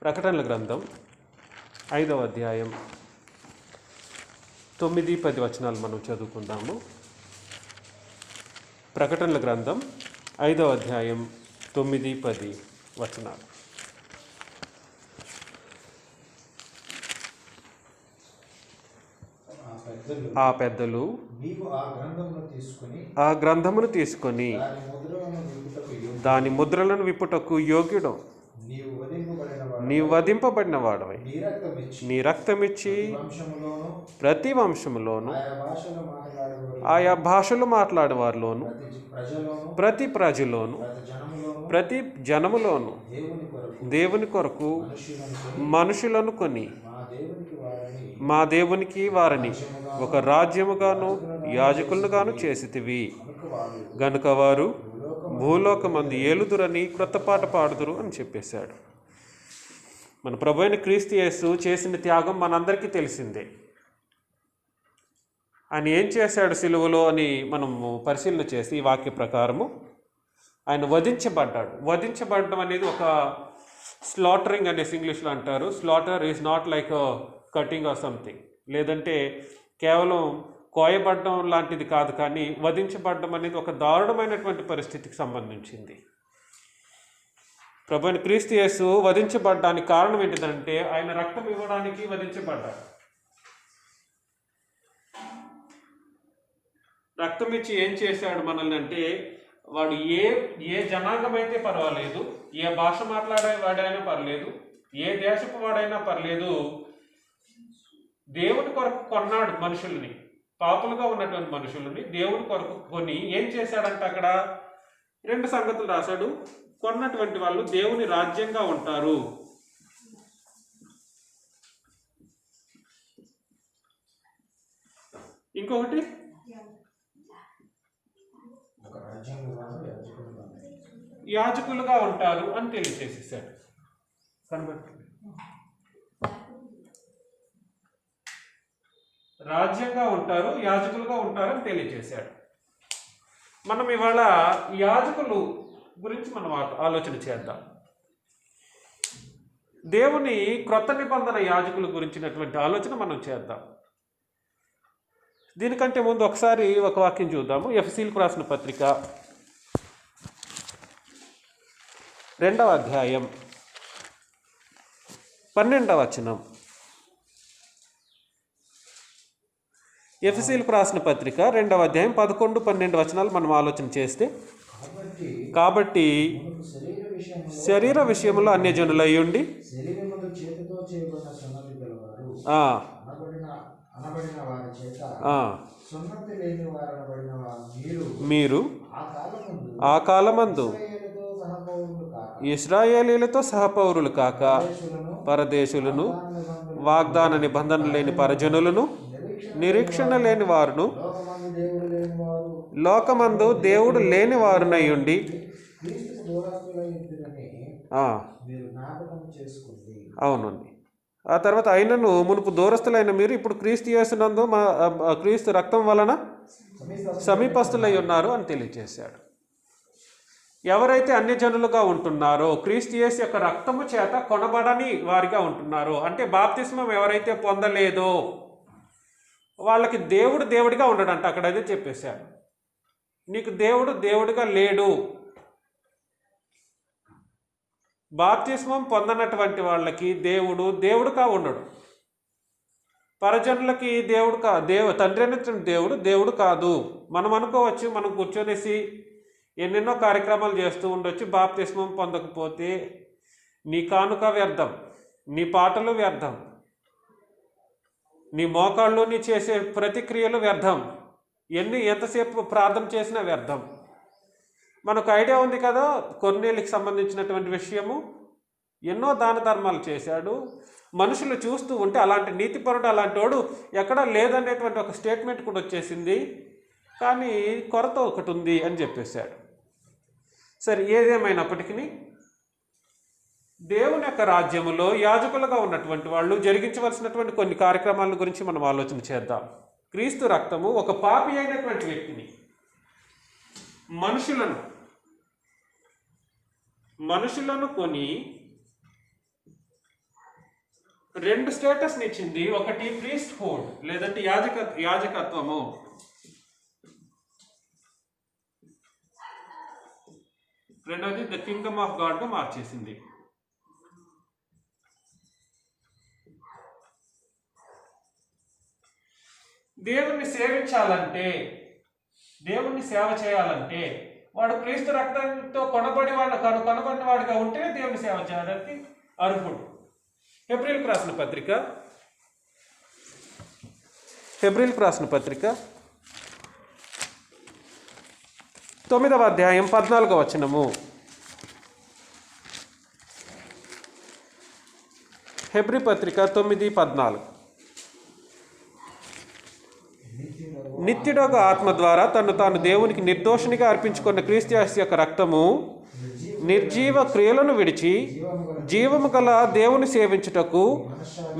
ప్రకటనల గ్రంథం 5వ అధ్యాయం 9-10 వచనాలు మనం చదువుకుందాము. ప్రకటనల గ్రంథం 5వ అధ్యాయం 9-10 వచనాలు. ఆ పెద్దలు ఆ గ్రంథమును తీసుకొని దాని ముద్రలను విప్పుటకు యోగ్యుడు, నీవు వధింపబడిన వాడవై నీ రక్తమిచ్చి ప్రతి వంశములోను ఆయా భాషలు మాట్లాడేవారిలోను ప్రతి ప్రజలోను ప్రతి జనములోను దేవుని కొరకు మనుషులను కొని మా దేవునికి వారిని ఒక రాజ్యముగాను యాజకులనుగాను చేసితివి గనుక వారు భూలోకమందు ఏలుదురని క్రొత్త పాట పాడుదురు అని చెప్పేశాడు. మన ప్రభువైన క్రీస్తు యేసు చేసిన త్యాగం మనందరికీ తెలిసిందే. ఆయన ఏం చేశాడు సిలువలో అని మనము పరిశీలన చేసి ఈ వాక్య ప్రకారము ఆయన వధించబడ్డాడు. వధించబడడం అనేది ఒక స్లాటరింగ్ అనేసి ఇంగ్లీష్లో అంటారు. Slaughter is not like cutting or something, లేదంటే కేవలం కోయబడడం లాంటిది కాదు, కానీ వధించబడడం అనేది ఒక దారుణమైనటువంటి పరిస్థితికి సంబంధించింది. ప్రభువైన క్రీస్తు యేసు వధించబడ్డానికి కారణం ఏంటిదంటే ఆయన రక్తం ఇవ్వడానికి వధించబడ్డాడు. రక్తం ఇచ్చి ఏం చేశాడు మనల్ని అంటే, వాడు ఏ జనాంగం అయితే పర్వాలేదు, ఏ భాష మాట్లాడే వాడైనా పర్లేదు, ఏ దేశపు వాడైనా పర్లేదు, దేవుని కొరకు కొన్నాడు మనుషుల్ని. పాపులుగా ఉన్నటువంటి మనుషులని దేవుని కొరకు కొని ఏం చేశాడంటే అక్కడ 2 సంగతులు రాశాడు. కొన్నటువంటి వాళ్ళు దేవుని రాజ్యంగా ఉంటారు. ఇంకొకటి యాజకులుగా ఉంటారు అని తెలియజేసేసాడు. కనబడుతుంది, రాజ్యంగా ఉంటారు, యాజకులుగా ఉంటారు అని తెలియజేశాడు. మనం ఇవాళ యాజకులు గురించి మనం ఆలోచన చేద్దాం. దేవుని క్రొత్త నిబంధన యాజకుల గురించినటువంటి ఆలోచన మనం చేద్దాం. దీనికంటే ముందు ఒకసారి ఒక వాక్యం చూద్దాము. ఎఫెసీయులకు రాసిన పత్రిక 2వ అధ్యాయం 12వ వచనం. ఎఫెసీయులకు రాసిన పత్రిక 2వ అధ్యాయం 11-12 వచనాలు మనం ఆలోచన చేస్తే, కాబట్టి శరీర విషయంలో అన్యజనులై ఉండి మీరు ఆ కాలమందు ఇశ్రాయేలీలతో సహపౌరులు కాక పరదేశులను, వాగ్దాన నిబంధన లేని పరజనులను, నిరీక్షణ లేని వారును, లోకమందు దేవుడు లేని వారునై ఉండి అవునండి. ఆ తర్వాత అయినను మునుపు దూరస్తులైన మీరు ఇప్పుడు క్రీస్తు యేసునందు క్రీస్తు రక్తం వలన సమీపస్తులై ఉన్నారు అని తెలియజేశాడు. ఎవరైతే అన్యజనులుగా ఉంటున్నారో, క్రీస్తు యేసు యొక్క రక్తము చేత కొనబడని వారిగా ఉంటున్నారో, అంటే బాప్తిస్మం ఎవరైతే పొందలేదో వాళ్ళకి దేవుడు దేవుడిగా ఉండడంట. అక్కడ అదే చెప్పేశాడు. నీకు దేవుడు దేవుడిగా లేడు. బాప్తిస్మం పొందనటువంటి వాళ్ళకి దేవుడు దేవుడుగా ఉండడు. పరజనులకి దేవుడు తండ్రి అనేటువంటి దేవుడు కాదు. మనం అనుకోవచ్చు, మనం కూర్చొనేసి ఎన్నెన్నో కార్యక్రమాలు చేస్తూ ఉండొచ్చు. బాప్తిస్మం పొందకపోతే నీ కానుక వ్యర్థం, నీ పాటలు వ్యర్థం, నీ మోకాళ్ళు నీ చేసే ప్రతిక్రియలు వ్యర్థం, ఎంతసేపు ప్రార్థన చేసినా వ్యర్థం. మనకు ఐడియా ఉంది కదా, కొర్నేలికి సంబంధించినటువంటి విషయము. ఎన్నో దాన ధర్మాలు చేశాడు. మనుషులు చూస్తూ ఉంటే అలాంటి నీతిపరుడు, అలాంటి వాడు ఎక్కడా లేదనేటువంటి ఒక స్టేట్మెంట్ కూడా వచ్చేసింది. కానీ కొరత ఒకటి ఉంది అని చెప్పేశాడు. సరే, ఏదేమైనప్పటికీ దేవుని యొక్క రాజ్యములో యాజకులుగా ఉన్నటువంటి వాళ్ళు జరిగించవలసినటువంటి కొన్ని కార్యక్రమాల గురించి మనం ఆలోచన చేద్దాం. క్రీస్తు రక్తము ఒక పాపి అయినటువంటి వ్యక్తిని, మనుషులను కొని రెండు స్టేటస్ని ఇచ్చింది. ఒకటి ప్రీస్ట్ హుడ్ లేదంటే యాజకత్వము, రెండవది ద కింగ్డమ్ ఆఫ్ గాడ్గా మార్చేసింది. దేవుణ్ణి సేవించాలంటే, దేవుణ్ణి సేవ చేయాలంటే వాడు క్రీస్తు రక్తంతో కొనబడిన వాడిగా ఉంటేనే దేవుని సేవ చేయడానికి అర్హుడు. హెబ్రీలకు రాసిన పత్రిక 9వ అధ్యాయం 14వ వచనము. హెబ్రీ పత్రిక 9:14. నిత్యుడొక ఆత్మ ద్వారా తను తాను దేవునికి నిర్దోషినిగా అర్పించుకున్న క్రీస్తు యేసు యొక్క రక్తము నిర్జీవ క్రియలను విడిచి జీవము గల దేవుని సేవించుటకు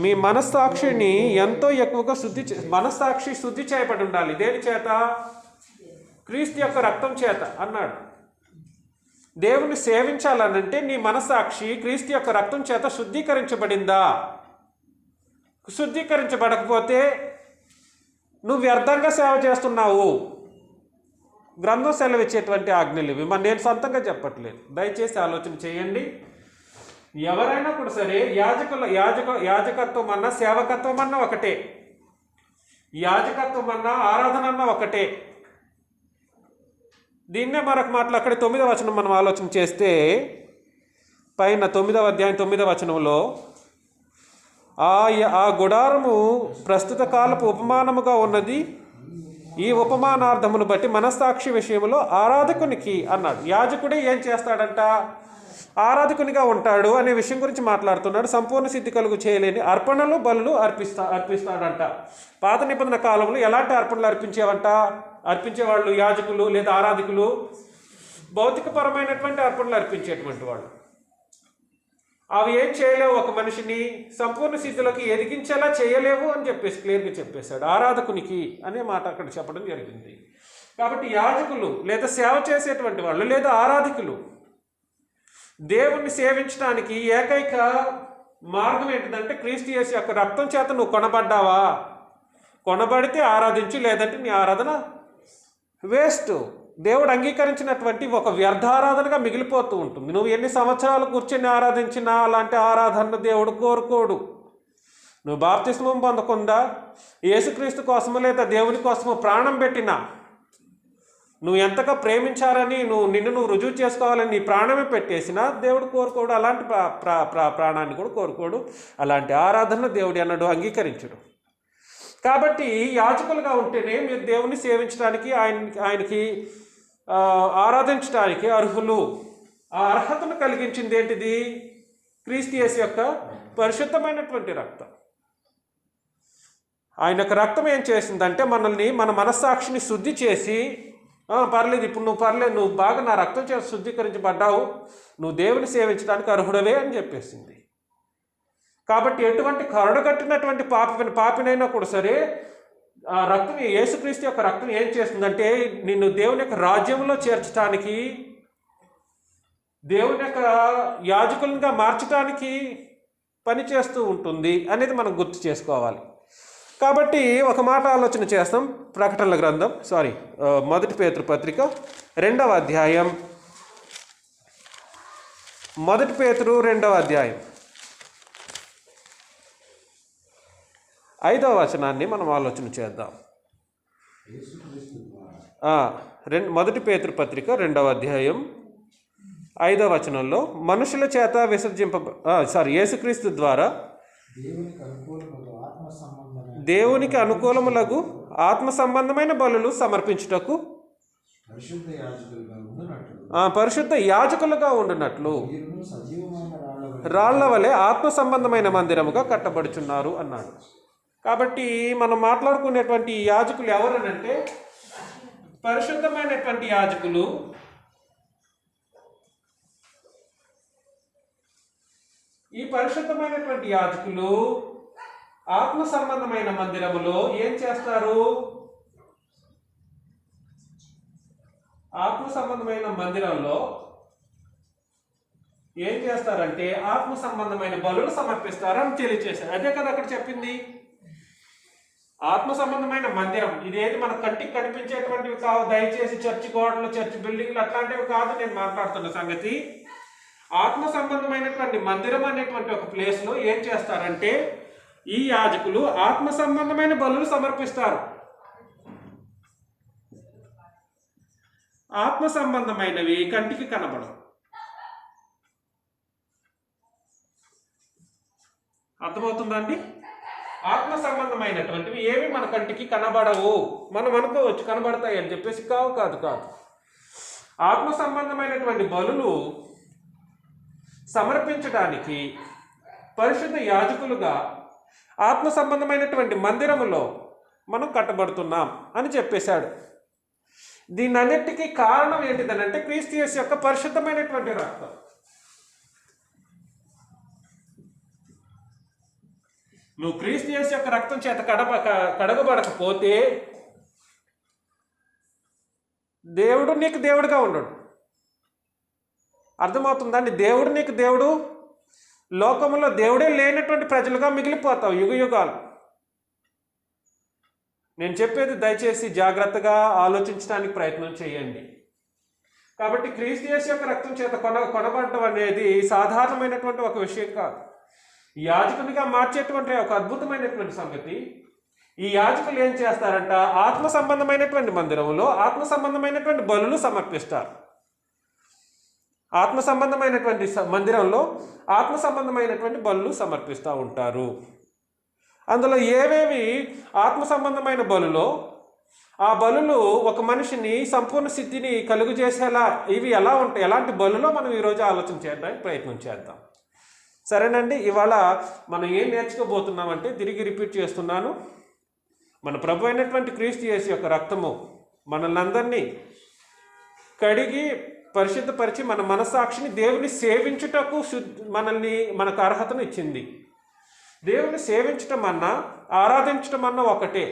మీ మనస్సాక్షిని ఎంతో ఎక్కువగా మనస్సాక్షి శుద్ధి చేయబడి ఉండాలి. దేని చేత? క్రీస్తు యొక్క రక్తం చేత అన్నాడు. దేవుని సేవించాలనంటే నీ మనస్సాక్షి క్రీస్తు యొక్క రక్తం చేత శుద్ధీకరించబడిందా? శుద్ధీకరించబడకపోతే నువ్వు వ్యర్థంగా సేవ చేస్తున్నావు. గ్రంథం సెలవిచ్చేటువంటి ఆజ్ఞలు ఇవి. నేను సొంతంగా చెప్పట్లేదు, దయచేసి ఆలోచన చేయండి. ఎవరైనా కూడా సరే యాజకత్వం అన్నా సేవకత్వం అన్నా ఒకటే, యాజకత్వం అన్నా ఆరాధన అన్నా ఒకటే. దీన్నే మరొక మాటలు అక్కడ 9వ వచనం మనం ఆలోచన చేస్తే, పైన 9వ అధ్యాయం 9వ వచనంలో ఆ గుడారము ప్రస్తుత కాలపు ఉపమానముగా ఉన్నది, ఈ ఉపమానార్థమును బట్టి మనస్సాక్షి విషయంలో ఆరాధకునికి అన్నాడు. యాజకుడే ఏం చేస్తాడంట? ఆరాధకునిగా ఉంటాడు అనే విషయం గురించి మాట్లాడుతున్నాడు. సంపూర్ణ సిద్ధి కలుగు చేయలేని అర్పణలు బలులు అర్పిస్తాడంట. పాత నిబంధన కాలంలో ఎలాంటి అర్పణలు అర్పించేవాళ్ళు యాజకులు లేదా ఆరాధకులు? భౌతికపరమైనటువంటి అర్పణలు అర్పించేటువంటి వాళ్ళు. అవి ఏం చేయలేవు, ఒక మనిషిని సంపూర్ణ స్థితిలోకి ఎదిగించేలా చేయలేవు అని చెప్పేసి క్లియర్గా చెప్పేశాడు. ఆరాధకునికి అనే మాట అక్కడ చెప్పడం జరిగింది. కాబట్టి యాజకులు లేదా సేవ చేసేటువంటి వాళ్ళు లేదా ఆరాధకులు దేవుణ్ణి సేవించడానికి ఏకైక మార్గం ఏంటిదంటే క్రీస్తు యేసు యొక్క రక్తం చేత నువ్వు కొనబడ్డావా? కొనబడితే ఆరాధించు, లేదంటే నీ ఆరాధన వేస్ట్. దేవుడు అంగీకరించినటువంటి ఒక వ్యర్థారాధనగా మిగిలిపోతూ ఉంటుంది. నువ్వు ఎన్ని సంవత్సరాలు కూర్చొని ఆరాధించినా అలాంటి ఆరాధన దేవుడు కోరుకోడు. నువ్వు బాప్తిస్మం పొందకుండా యేసుక్రీస్తు కోసము లేదా దేవుని కోసము ప్రాణం పెట్టినా, నువ్వు ఎంతగా ప్రేమించారని నిన్ను రుజువు చేసుకోవాలని నీ ప్రాణమే పెట్టేసినా దేవుడు కోరుకోడు. అలాంటి ప్రాణాన్ని కూడా కోరుకోడు. అలాంటి ఆరాధన దేవుడు అన్నాడు అంగీకరించడు. కాబట్టి యాజకులుగా ఉంటేనే మీరు దేవుని సేవించడానికి ఆయనకి ఆరాధించడానికి అర్హులు. ఆ అర్హతను కలిగించింది ఏంటిది? క్రీస్తు యేసు యొక్క పరిశుద్ధమైనటువంటి రక్తం. ఆయన యొక్క రక్తం ఏం చేసిందంటే మనల్ని, మన మనస్సాక్షిని శుద్ధి చేసి, పర్లేదు ఇప్పుడు నువ్వు బాగా నా రక్తం చేసి శుద్ధీకరించబడ్డావు, నువ్వు దేవుని సేవించడానికి అర్హుడవే అని చెప్పేసింది. కాబట్టి ఎటువంటి కరడుగట్టినటువంటి పాపినైనా కూడా సరే ఆ రక్తం, యేసుక్రీస్తు యొక్క రక్తం ఏం చేస్తుందంటే నిన్ను దేవుని యొక్క రాజ్యంలో చేర్చడానికి, దేవుని యొక్క యాజకులుగా మార్చడానికి పనిచేస్తూ ఉంటుంది అనేది మనం గుర్తు చేసుకోవాలి. కాబట్టి ఒక మాట ఆలోచన చేస్తాం. ప్రకటనల గ్రంథం 1 పేతురు పత్రిక 2వ అధ్యాయం, 1 పేతురు 2వ అధ్యాయం 5వ వచనాన్ని మనం ఆలోచన చేద్దాం. 1 పేతురు పత్రిక 2వ అధ్యాయం 5వ వచనంలో మనుషుల చేత యేసుక్రీస్తు ద్వారా దేవునికి అనుకూలములకు ఆత్మ సంబంధమైన బలులు సమర్పించుటకు పరిశుద్ధ యాజకులుగా ఉండునట్లు రాళ్ల వలె ఆత్మ సంబంధమైన మందిరముగా కట్టబడుచున్నారు అన్నాడు. కాబట్టి మనం మాట్లాడుకునేటువంటి యాజకులు ఎవరనంటే పరిశుద్ధమైనటువంటి యాజకులు. ఈ పరిశుద్ధమైనటువంటి యాజకులు ఆత్మ సంబంధమైన మందిరములో ఏం చేస్తారు? ఆత్మ సంబంధమైన మందిరంలో ఏం చేస్తారంటే ఆత్మ సంబంధమైన బలులు సమర్పిస్తారు అని తెలియజేశారు. అదే కదా అక్కడ చెప్పింది. ఆత్మ సంబంధమైన మందిరం ఇదేది మన కంటికి కనిపించేటువంటివి కావు. దయచేసి చర్చి గోడలు, చర్చి బిల్డింగ్లు అట్లాంటివి కాదు నేను మాట్లాడుతున్న సంగతి. ఆత్మ సంబంధమైనటువంటి మందిరం అనేటువంటి ఒక ప్లేస్లో ఏం చేస్తారంటే ఈ యాజకులు ఆత్మ సంబంధమైన బలులు సమర్పిస్తారు. ఆత్మ సంబంధమైనవి కంటికి కనబడవు. అర్థమవుతుందండి? ఆత్మ సంబంధమైనటువంటివి ఏవి మన కంటికి కనబడవు. మనం అనుకోవచ్చు కనబడతాయి అని చెప్పేసి, కాదు. ఆత్మ సంబంధమైనటువంటి బలులు సమర్పించడానికి పరిశుద్ధ యాజకులుగా ఆత్మ సంబంధమైనటువంటి మందిరములో మనం కట్టబడుతున్నాం అని చెప్పేశాడు. దీని అన్నిటికీ కారణం ఏంటిదనంటే క్రీస్తు యేసు యొక్క పరిశుద్ధమైనటువంటి రక్తం. నువ్వు క్రీస్తు యేసు యొక్క రక్తం చేత కడగబడకపోతే దేవుడు నీకు దేవుడుగా ఉండడు. అర్థమవుతుందండి? దేవుడు నీకు దేవుడు, లోకంలో దేవుడే లేనటువంటి ప్రజలుగా మిగిలిపోతావు యుగాలు. నేను చెప్పేది దయచేసి జాగ్రత్తగా ఆలోచించడానికి ప్రయత్నం చేయండి. కాబట్టి క్రీస్తు యేసు యొక్క రక్తం చేత కొనబడడం అనేది సాధారణమైనటువంటి ఒక విషయం కాదు. యాజకునిగా మార్చేటువంటి ఒక అద్భుతమైనటువంటి సంగతి. ఈ యాజకులు ఏం చేస్తారంట, ఆత్మ సంబంధమైనటువంటి మందిరంలో ఆత్మ సంబంధమైనటువంటి బలులు సమర్పిస్తారు. ఆత్మ సంబంధమైనటువంటి మందిరంలో ఆత్మ సంబంధమైనటువంటి బలులు సమర్పిస్తూ ఉంటారు. అందులో ఏవేవి ఆత్మ సంబంధమైన బలులో ఆ బలులు ఒక మనిషిని సంపూర్ణ స్థితిని కలుగు చేసేలా ఇవి ఎలా ఉంటాయి, ఎలాంటి బలులో మనం ఈరోజు ఆలోచన చేయడానికి ప్రయత్నం చేద్దాం. సరేనండి? ఇవాళ మనం ఏం నేర్చుకోబోతున్నామంటే, తిరిగి రిపీట్ చేస్తున్నాను, మన ప్రభు అయినటువంటి క్రీస్తు యేసు యొక్క రక్తము మనల్ని అందరినీ కడిగి పరిశుద్ధపరిచి మన మనస్సాక్షిని దేవుని సేవించుటకు మనకు అర్హతను ఇచ్చింది. దేవుని సేవించటం అన్నా ఆరాధించటం అన్నా ఒకటే.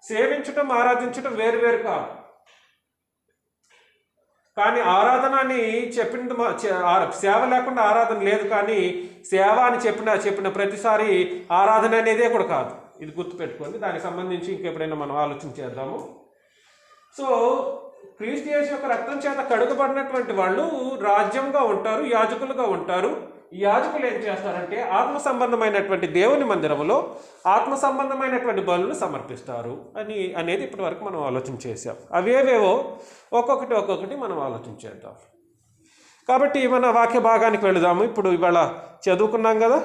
సేవించటం ఆరాధించటం వేరు కాదు. కానీ ఆరాధన అని చెప్పింది, సేవ లేకుండా ఆరాధన లేదు. కానీ సేవ అని చెప్పిన ప్రతిసారి ఆరాధన అనేదే కూడా కాదు. ఇది గుర్తుపెట్టుకోండి. దానికి సంబంధించి ఇంకెప్పుడైనా మనం ఆలోచన చేద్దాము. సో క్రీస్తు యేసు యొక్క రక్తం చేత కడుగబడినటువంటి వాళ్ళు రాజ్యంగా ఉంటారు, యాజకులుగా ఉంటారు. ఈ యాజకులు ఏం చేస్తారంటే ఆత్మ సంబంధమైనటువంటి దేవుని మందిరంలో ఆత్మ సంబంధమైనటువంటి బలులు సమర్పిస్తారు అనేది ఇప్పటి వరకు మనం ఆలోచన చేసాం. అవేవేవో ఒక్కొక్కటి మనం ఆలోచన చేద్దాం. కాబట్టి మన వాక్య భాగానికి వెళదాము. ఇప్పుడు ఇవాళ చదువుకున్నాం కదా,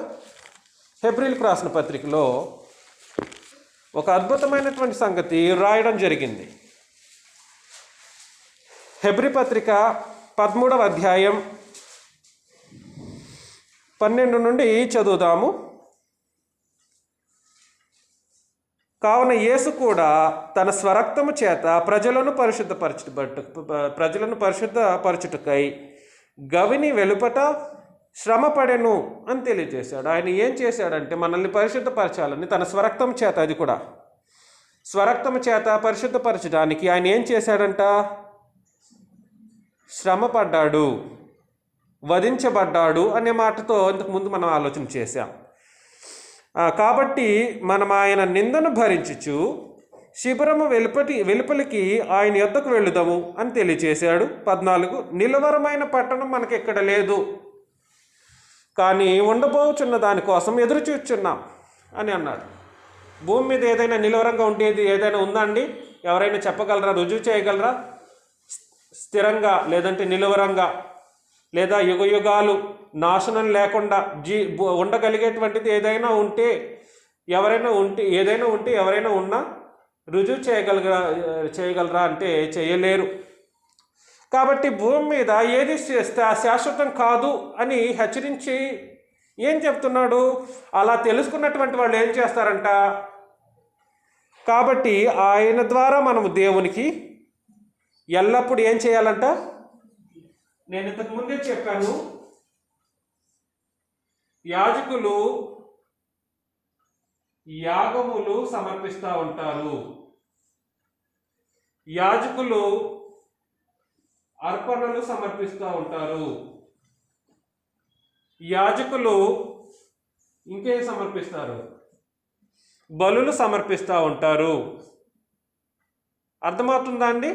హెబ్రీలకు రాసిన పత్రికలో ఒక అద్భుతమైనటువంటి సంగతి రాయడం జరిగింది. హెబ్రీ పత్రిక 13వ అధ్యాయం 12 నుండి చదువుదాము. కావున యేసు కూడా తన స్వరక్తము చేత ప్రజలను పరిశుద్ధపరచుటకై గవిని వెలుపట శ్రమపడెను అని తెలియజేశాడు. ఆయన ఏం చేశాడంటే మనల్ని పరిశుద్ధపరచాలని తన స్వరక్తం చేత, అది కూడా స్వరక్తము చేత పరిశుద్ధపరచడానికి ఆయన ఏం చేశాడంట, శ్రమపడ్డాడు, వధించబడ్డాడు అనే మాటతో ఇంతకుముందు మనం ఆలోచన చేశాం. కాబట్టి మనం ఆయన నిందను భరించుచు శిబిరము వెలుపలికి ఆయన యొద్దకు వెళ్ళుదాము అని తెలియచేశాడు. 14 నిలవరమైన పట్టణం మనకెక్కడ లేదు, కానీ ఉండబోచున్న దానికోసం ఎదురు చూచున్నాం అని అన్నాడు. భూమి మీద ఏదైనా నిలవరంగా ఉండేది ఏదైనా ఉందా అండి? ఎవరైనా చెప్పగలరా, రుజువు చేయగలరా? స్థిరంగా లేదంటే నిలవరంగా లేదా యుగాలు నాశనం లేకుండా ఉండగలిగేటువంటిది ఏదైనా ఉంటే ఎవరైనా ఉన్నా రుజువు చేయగలరా అంటే చేయలేరు. కాబట్టి భూమి మీద ఏది శాశ్వతం కాదు అని హెచ్చరించి ఏం చెప్తున్నాడు? అలా తెలుసుకున్నటువంటి వాళ్ళు ఏం చేస్తారంట, కాబట్టి ఆయన ద్వారా మనము దేవునికి ఎల్లప్పుడూ ఏం చేయాలంట? నేను ఇంతకు ముందే చెప్పాను, యాజకులు యాగములు సమర్పిస్తూ ఉంటారు, యాజకులు అర్పణలు సమర్పిస్తూ ఉంటారు, యాజకులు ఇంకేం సమర్పిస్తారు? బలులు సమర్పిస్తూ ఉంటారు. అర్థమవుతుందా అండి?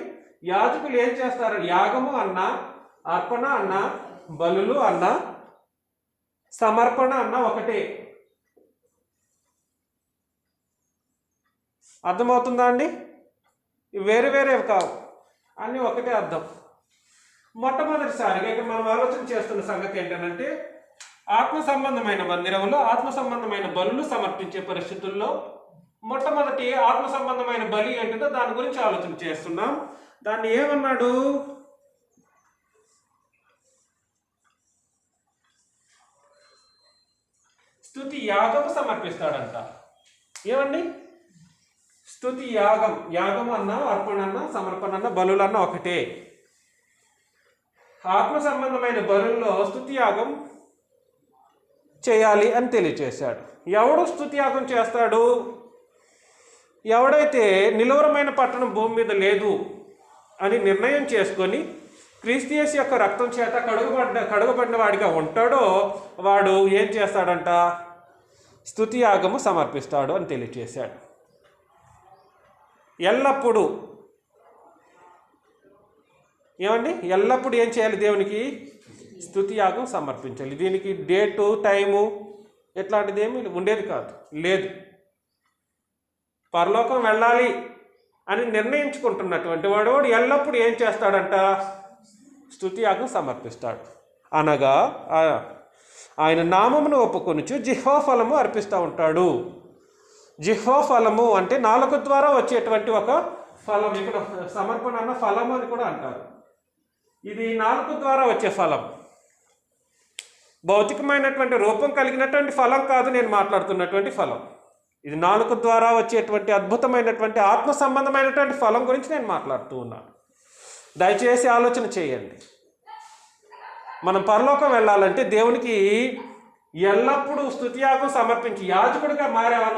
యాజకులు ఏం చేస్తారు? యాగము అన్న, అర్పణ అన్న, బలులు అన్న, సమర్పణ అన్న ఒకటే. అర్థమవుతుందా అండి? వేరే వేరేవి కావు, అన్నీ ఒకటే అర్థం. మొట్టమొదటిసారిగా ఇక్కడ మనం ఆలోచన చేస్తున్న సంగతి ఏంటంటే, ఆత్మ సంబంధమైన మందిరంలో ఆత్మ సంబంధమైన బలులు సమర్పించే పరిస్థితుల్లో మొట్టమొదటి ఆత్మ సంబంధమైన బలి ఏంటిదో దాని గురించి ఆలోచన చేస్తున్నాం. దాన్ని ఏమన్నాడు? స్తుతి యాగం సమర్పిస్తాడంట. ఏమండి? స్తుతి యాగం. యాగం అన్న, అర్పణ అన్న, సమర్పణ అన్న, బలులన్న ఒకటే. ఆత్మ సంబంధమైన బలుల్లో స్తుతి యాగం చేయాలి అని తెలియచేశాడు. ఎవడు స్తుతి యాగం చేస్తాడు? ఎవడైతే నిలువరమైన పట్టణం భూమి మీద లేదు అని నిర్ణయం చేసుకొని క్రీస్తు యేసు యొక్క రక్తం చేత కడుగబడిన వాడిగా ఉంటాడో వాడు ఏం చేస్తాడంట? స్తుతి యాగము సమర్పిస్తాడు అని తెలియచేశాడు. ఎల్లప్పుడూ ఏమండి? ఎల్లప్పుడూ ఏం చేయాలి? దేవునికి స్తుతి యాగం సమర్పించాలి. దీనికి డేటు, టైము ఎట్లాంటిది ఏమీ ఉండేది కాదు, లేదు. పరలోకం వెళ్ళాలి అని నిర్ణయించుకుంటున్నటువంటి వాడు ఎల్లప్పుడూ ఏం చేస్తాడంట? స్తుతి యాగం సమర్పిస్తాడు. అనగా ఆయన నామమును ఒప్పుకొనుచు జిహ్వా ఫలము అర్పిస్తూ ఉంటాడు. జిహ్వా ఫలము అంటే నాలుక ద్వారా వచ్చేటువంటి ఒక ఫలం. ఇక్కడ సమర్పణ అన్న ఫలము అని కూడా అంటారు. ఇది నాలుక ద్వారా వచ్చే ఫలం, భౌతికమైనటువంటి రూపం కలిగినటువంటి ఫలం కాదు నేను మాట్లాడుతున్నటువంటి ఫలం. ఇది నాలుక ద్వారా వచ్చేటువంటి అద్భుతమైనటువంటి ఆత్మ సంబంధమైనటువంటి ఫలం గురించి నేను మాట్లాడుతూ ఉన్నాను. దయచేసి ఆలోచన చేయండి. మనం పరలోకం వెళ్ళాలంటే దేవునికి ఎల్లప్పుడూ స్తుతియాగం సమర్పించి, యాజకుడిగా మారావా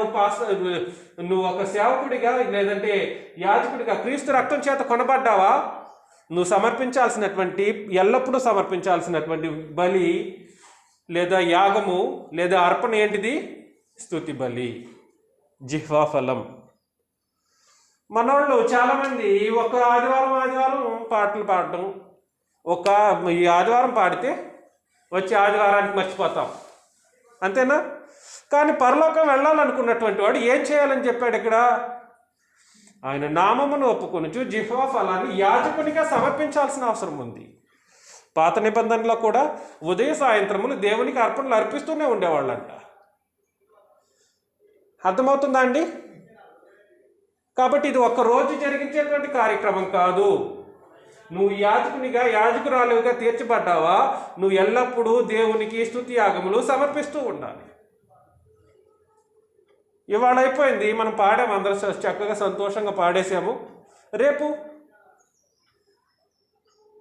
నువ్వు ఒక సేవకుడిగా లేదంటే యాజకుడిగా క్రీస్తు రక్తం చేత కొనబడ్డావా, నువ్వు సమర్పించాల్సినటువంటి ఎల్లప్పుడూ సమర్పించాల్సినటువంటి బలి లేదా యాగము లేదా అర్పణ ఏంటిది? స్తుతి బలి, జిహ్వా ఫలం. మనోళ్ళు చాలామంది ఒక ఆదివారం పాటలు పాడటం, ఈ ఆదివారం పాడితే వచ్చే ఆదివారానికి మర్చిపోతాం, అంతేనా? కానీ పరలోకం వెళ్ళాలనుకున్నటువంటి వాడు ఏం చేయాలని చెప్పాడు ఇక్కడ? ఆయన నామమును ఒప్పుకొనుచు జిహ్వా ఫలాన్ని యాజకునిగా సమర్పించాల్సిన అవసరం ఉంది. పాత నిబంధనలో కూడా ఉదయ సాయంత్రములు దేవునికి అర్పణలు అర్పిస్తూనే ఉండేవాళ్ళంట. అర్థమవుతుందా అండి? కాబట్టి ఇది ఒక్కరోజు జరిగించేటువంటి కార్యక్రమం కాదు. నువ్వు యాజకునిగా యాజకురాలుగా తీర్చబడ్డావా, నువ్వు ఎల్లప్పుడూ దేవునికి స్తుతి యాగములు సమర్పిస్తూ ఉండాలి. ఇవాళ అయిపోయింది, మనం పాడాము, అందరూ చక్కగా సంతోషంగా పాడేసాము. రేపు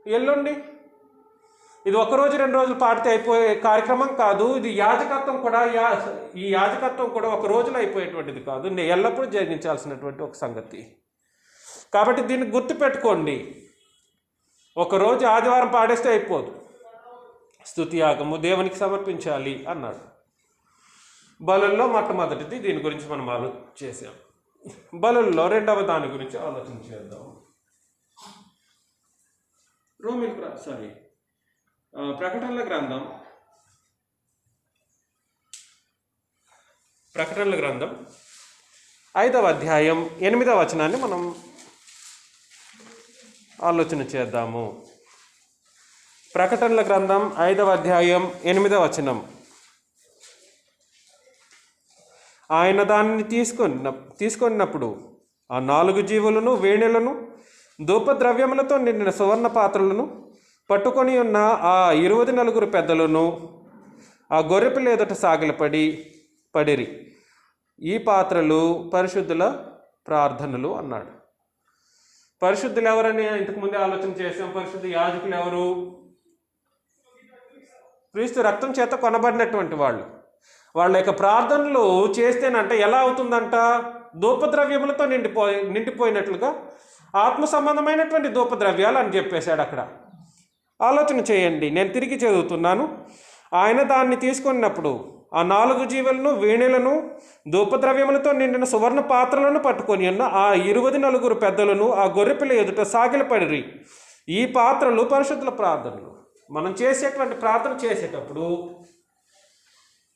ఎల్లుండి ఇది ఒకరోజు 2 రోజులు పాడితే అయిపోయే కార్యక్రమం కాదు. ఇది యాజకత్వం కూడా, ఈ యాజకత్వం కూడా ఒక రోజులో అయిపోయేటువంటిది కాదు, నేను ఎల్లప్పుడూ జరిగించాల్సినటువంటి ఒక సంగతి. కాబట్టి దీన్ని గుర్తుపెట్టుకోండి. ఒకరోజు ఆదివారం పాడేస్తే అయిపోదు. స్తుతి యాగము దేవునికి సమర్పించాలి అన్నాడు. బలుల్లో మొట్టమొదటిది దీని గురించి మనం ఆలోచన చేసాం. బలుల్లో రెండవ దాని గురించి ఆలోచన చేద్దాం. ప్రకటనల గ్రంథం 5వ అధ్యాయం 8వ వచనాన్ని మనం ఆలోచన చేద్దాము. ప్రకటనల గ్రంథం 5వ అధ్యాయం 8వ వచనం. ఆయన దానిని తీసుకొన్నప్పుడు ఆ 4 జీవులను, వేణులను, ధూపద్రవ్యములతో నిండిన సువర్ణ పాత్రలను పట్టుకొని ఉన్న ఆ 24 పెద్దలను ఆ గొర్రెపిల్ల ఎదుట పడిరి. ఈ పాత్రలు పరిశుద్ధుల ప్రార్థనలు అన్నాడు. పరిశుద్ధులు ఎవరని ఇంతకుముందే ఆలోచన చేసాం. పరిశుద్ధ యాజకులు ఎవరు? క్రీస్తు రక్తం చేత కొనబడినటువంటి వాళ్ళు. వాళ్ళ యొక్క ప్రార్థనలు చేస్తేనంట ఎలా అవుతుందంట? ధూపద్రవ్యములతో నిండిపోయినట్లుగా ఆత్మ సంబంధమైనటువంటి ధూపద్రవ్యాలు అని చెప్పేశాడు అక్కడ. ఆలోచన చేయండి, నేను తిరిగి చదువుతున్నాను. ఆయన దాన్ని తీసుకున్నప్పుడు ఆ 4 జీవులను, వీణెలను, ధూపద్రవ్యములతో నిండిన సువర్ణ పాత్రలను పట్టుకొని ఉన్న ఆ 24 పెద్దలను ఆ గొర్రెపిల్ల ఎదుట సాగిలపడిరి. ఈ పాత్రలు పరిశుద్ధుల ప్రార్థనలు. మనం చేసేటువంటి ప్రార్థన చేసేటప్పుడు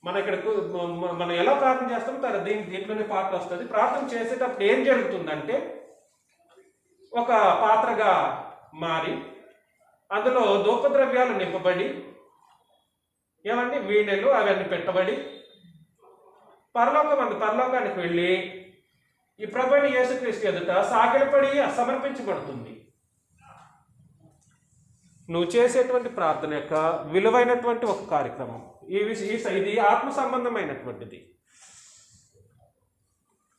మనం ఎలా ప్రార్థన చేస్తాం దీంట్లోనే పాత్ర వస్తుంది. ప్రార్థన చేసేటప్పుడు ఏం జరుగుతుందంటే ఒక పాత్రగా మారి అందులో ధూపద్రవ్యాలు నింపబడి వీణెలు అవన్నీ పెట్టబడి పరలోకానికి వెళ్ళి ఈ ప్రభువైన యేసుక్రీస్తు ఎదుట సాగిలపడి సమర్పించబడుతుంది. నువ్వు చేసేటువంటి ప్రార్థన యొక్క విలువైనటువంటి ఒక కార్యక్రమం. ఇది ఆత్మ సంబంధమైనటువంటిది.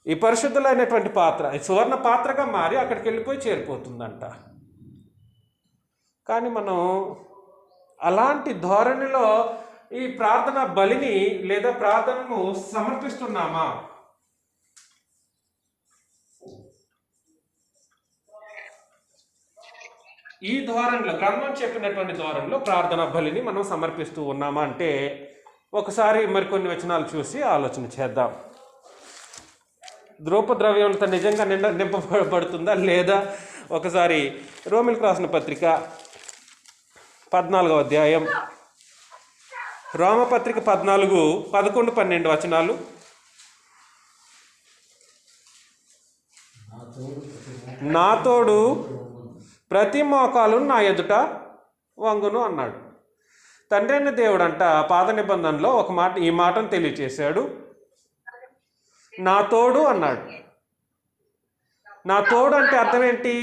ఈ పరిశుద్ధులైనటువంటి పాత్ర సువర్ణ పాత్రగా మారి అక్కడికి వెళ్ళిపోయి చేరిపోతుందంట. కానీ మనం అలాంటి ధోరణిలో ఈ ప్రార్థన బలిని లేదా ప్రార్థనను సమర్పిస్తున్నామా? ఈ ధోరణిలో గ్రంథం చెప్పినటువంటి ధోరణిలో ప్రార్థన బలిని మనం సమర్పిస్తూ ఉన్నామా అంటే ఒకసారి మరికొన్ని వచనాలు చూసి ఆలోచన చేద్దాం. ధూపద్రవ్యములతో నిజంగా నింపబడుతుందా లేదా? ఒకసారి రోమిలకు రాసిన పత్రిక 14వ అధ్యాయం, రోమపత్రిక 14, 11, 12 వచనాలు. నా తోడు ప్రతి మోకాలు నా ఎదుట వంగును అన్నాడు. తండ్రి అయిన దేవుడు అంట పాత నిబంధనలో ఈ మాటను తెలియచేశాడు. నా తోడు అన్నాడు. నా తోడు అంటే అర్థం ఏంటి?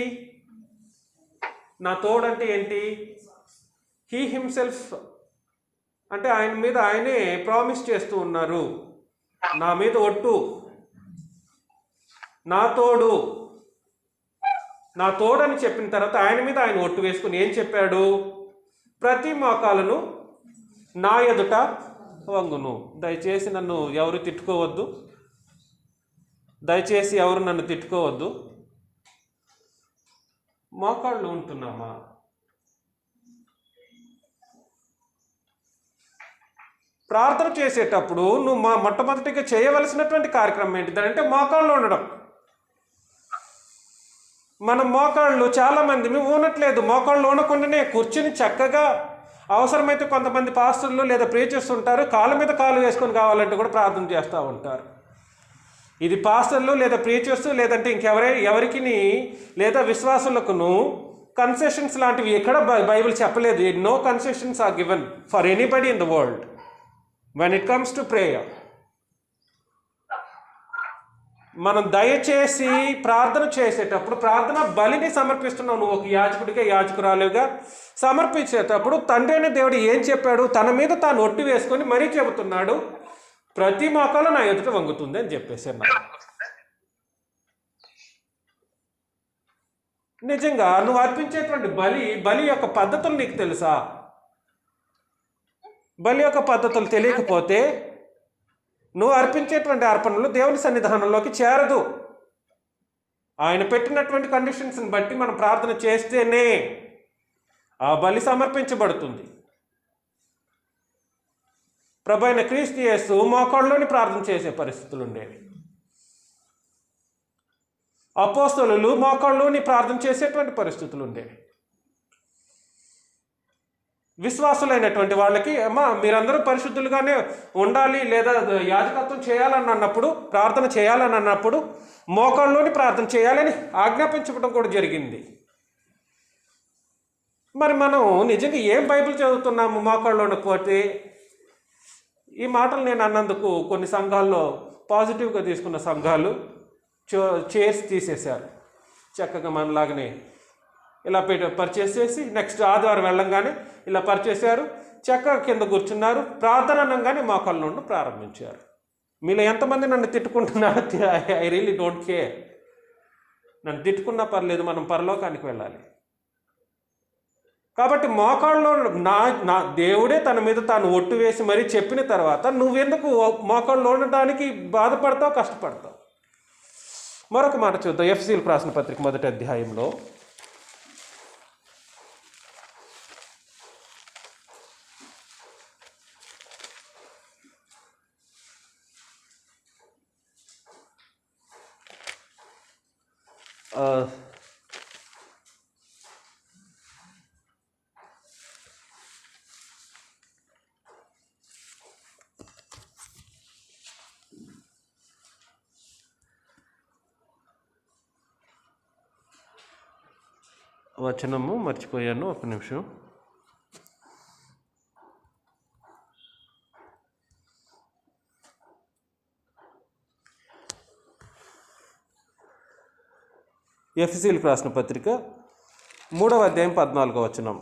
నా తోడు అంటే ఏంటి? హీ హిమ్సెల్ఫ్ అంటే ఆయన మీద ఆయనే ప్రామిస్ చేస్తూ ఉన్నారు. నా మీద ఒట్టు, నా తోడు అని చెప్పిన తర్వాత ఆయన మీద ఆయన ఒట్టు వేసుకుని ఏం చెప్పాడు? ప్రతి మోకాలను నా ఎదుట వంగును. దయచేసి నన్ను ఎవరు తిట్టుకోవద్దు. దయచేసి ఎవరు నన్ను తిట్టుకోవద్దు. మోకాళ్ళు ఉంటున్నామా? ప్రార్థన చేసేటప్పుడు నువ్వు మొట్టమొదటిగా చేయవలసినటువంటి కార్యక్రమం ఏంటిదంటే మోకాళ్ళు ఉండడం. మన మోకాళ్ళు చాలామంది ఊనట్లేదు. మోకాళ్ళు ఊనకుండానే కూర్చుని చక్కగా అవసరమైతే కొంతమంది పాస్టర్లు లేదా ప్రీచర్స్ ఉంటారు, కాళ్ళ మీద కాలు వేసుకొని కావాలంటే కూడా ప్రార్థన చేస్తూ ఉంటారు. ఇది పాస్టర్లు లేదా ప్రీచర్స్ లేదంటే ఎవరికి లేదా విశ్వాసులకును కన్సెషన్స్ లాంటివి ఎక్కడ బైబిల్ చెప్పలేదు. No concessions are given for anybody in the world when it comes to prayer. మనం దయచేసి ప్రార్థన చేసేటప్పుడు ప్రార్థన బలిని సమర్పిస్తున్నావు. నువ్వు ఒక యాజకుడిగా యాజకురాలుగా సమర్పించేటప్పుడు తండ్రి అయిన దేవుడు ఏం చెప్పాడు? తన మీద తాను ఒట్టు వేసుకొని మరీ చెబుతున్నాడు, ప్రతి మోకాలు నా ఎదుట వంగుతుంది అని చెప్పేసి. నిజంగా నువ్వు అర్పించేటువంటి బలి యొక్క పద్ధతులు నీకు తెలుసా? బలి యొక్క పద్ధతులు తెలియకపోతే నువ్వు అర్పించేటువంటి అర్పణలు దేవుని సన్నిధానంలోకి చేరదు. ఆయన పెట్టినటువంటి కండిషన్స్ని బట్టి మనం ప్రార్థన చేస్తేనే ఆ బలి సమర్పించబడుతుంది. ప్రభువైన క్రీస్తు యేసు మోకాళ్ళలోని ప్రార్థన చేసే పరిస్థితులు ఉండేవి. అపోస్తలులు మోకాళ్ళలోని ప్రార్థన చేసేటువంటి పరిస్థితులు ఉండేవి. విశ్వాసులైనటువంటి వాళ్ళకి మీరందరూ పరిశుద్ధులుగానే ఉండాలి లేదా యాజకత్వం చేయాలని అన్నప్పుడు, ప్రార్థన చేయాలని అన్నప్పుడు మోకాళ్ళలోని ప్రార్థన చేయాలని ఆజ్ఞాపించడం కూడా జరిగింది. మరి మనం నిజంగా ఏం బైబిల్ చదువుతున్నాము మోకాళ్ళలోని పోతే? ఈ మాటలు నేను అన్నందుకు కొన్ని సంఘాల్లో పాజిటివ్గా తీసుకున్న సంఘాలు చైర్స్ తీసేశారు. చక్కగా మనలాగనే ఇలా పర్చేస్ చేసి నెక్స్ట్ ఆదివారం వెళ్ళంగానే ఇలా పర్చేసారు, చక్కగా కింద కూర్చున్నారు, ప్రార్థన అనగానే మోకాళ్ళ నుండి ప్రారంభించారు. మీలో ఎంతమంది నన్ను తిట్టుకుంటున్నారు? I really don't care. నన్ను తిట్టుకున్నా పర్లేదు, మనం పరలోకానికి వెళ్ళాలి. కాబట్టి మోకాళ్ళలో నా దేవుడే తన మీద తాను ఒట్టు వేసి మరీ చెప్పిన తర్వాత నువ్వెందుకు మోకాళ్ళు ఉండడానికి బాధపడతావు, కష్టపడతావు? మరొక మాట చూద్దాం. ఎఫెసీయులకు రాసిన పత్రిక 1వ అధ్యాయంలో వచనము మర్చిపోయాను, ఒక నిమిషం. ఎఫెసీయులకు రాసిన పత్రిక 3వ అధ్యాయం 14వ వచనం.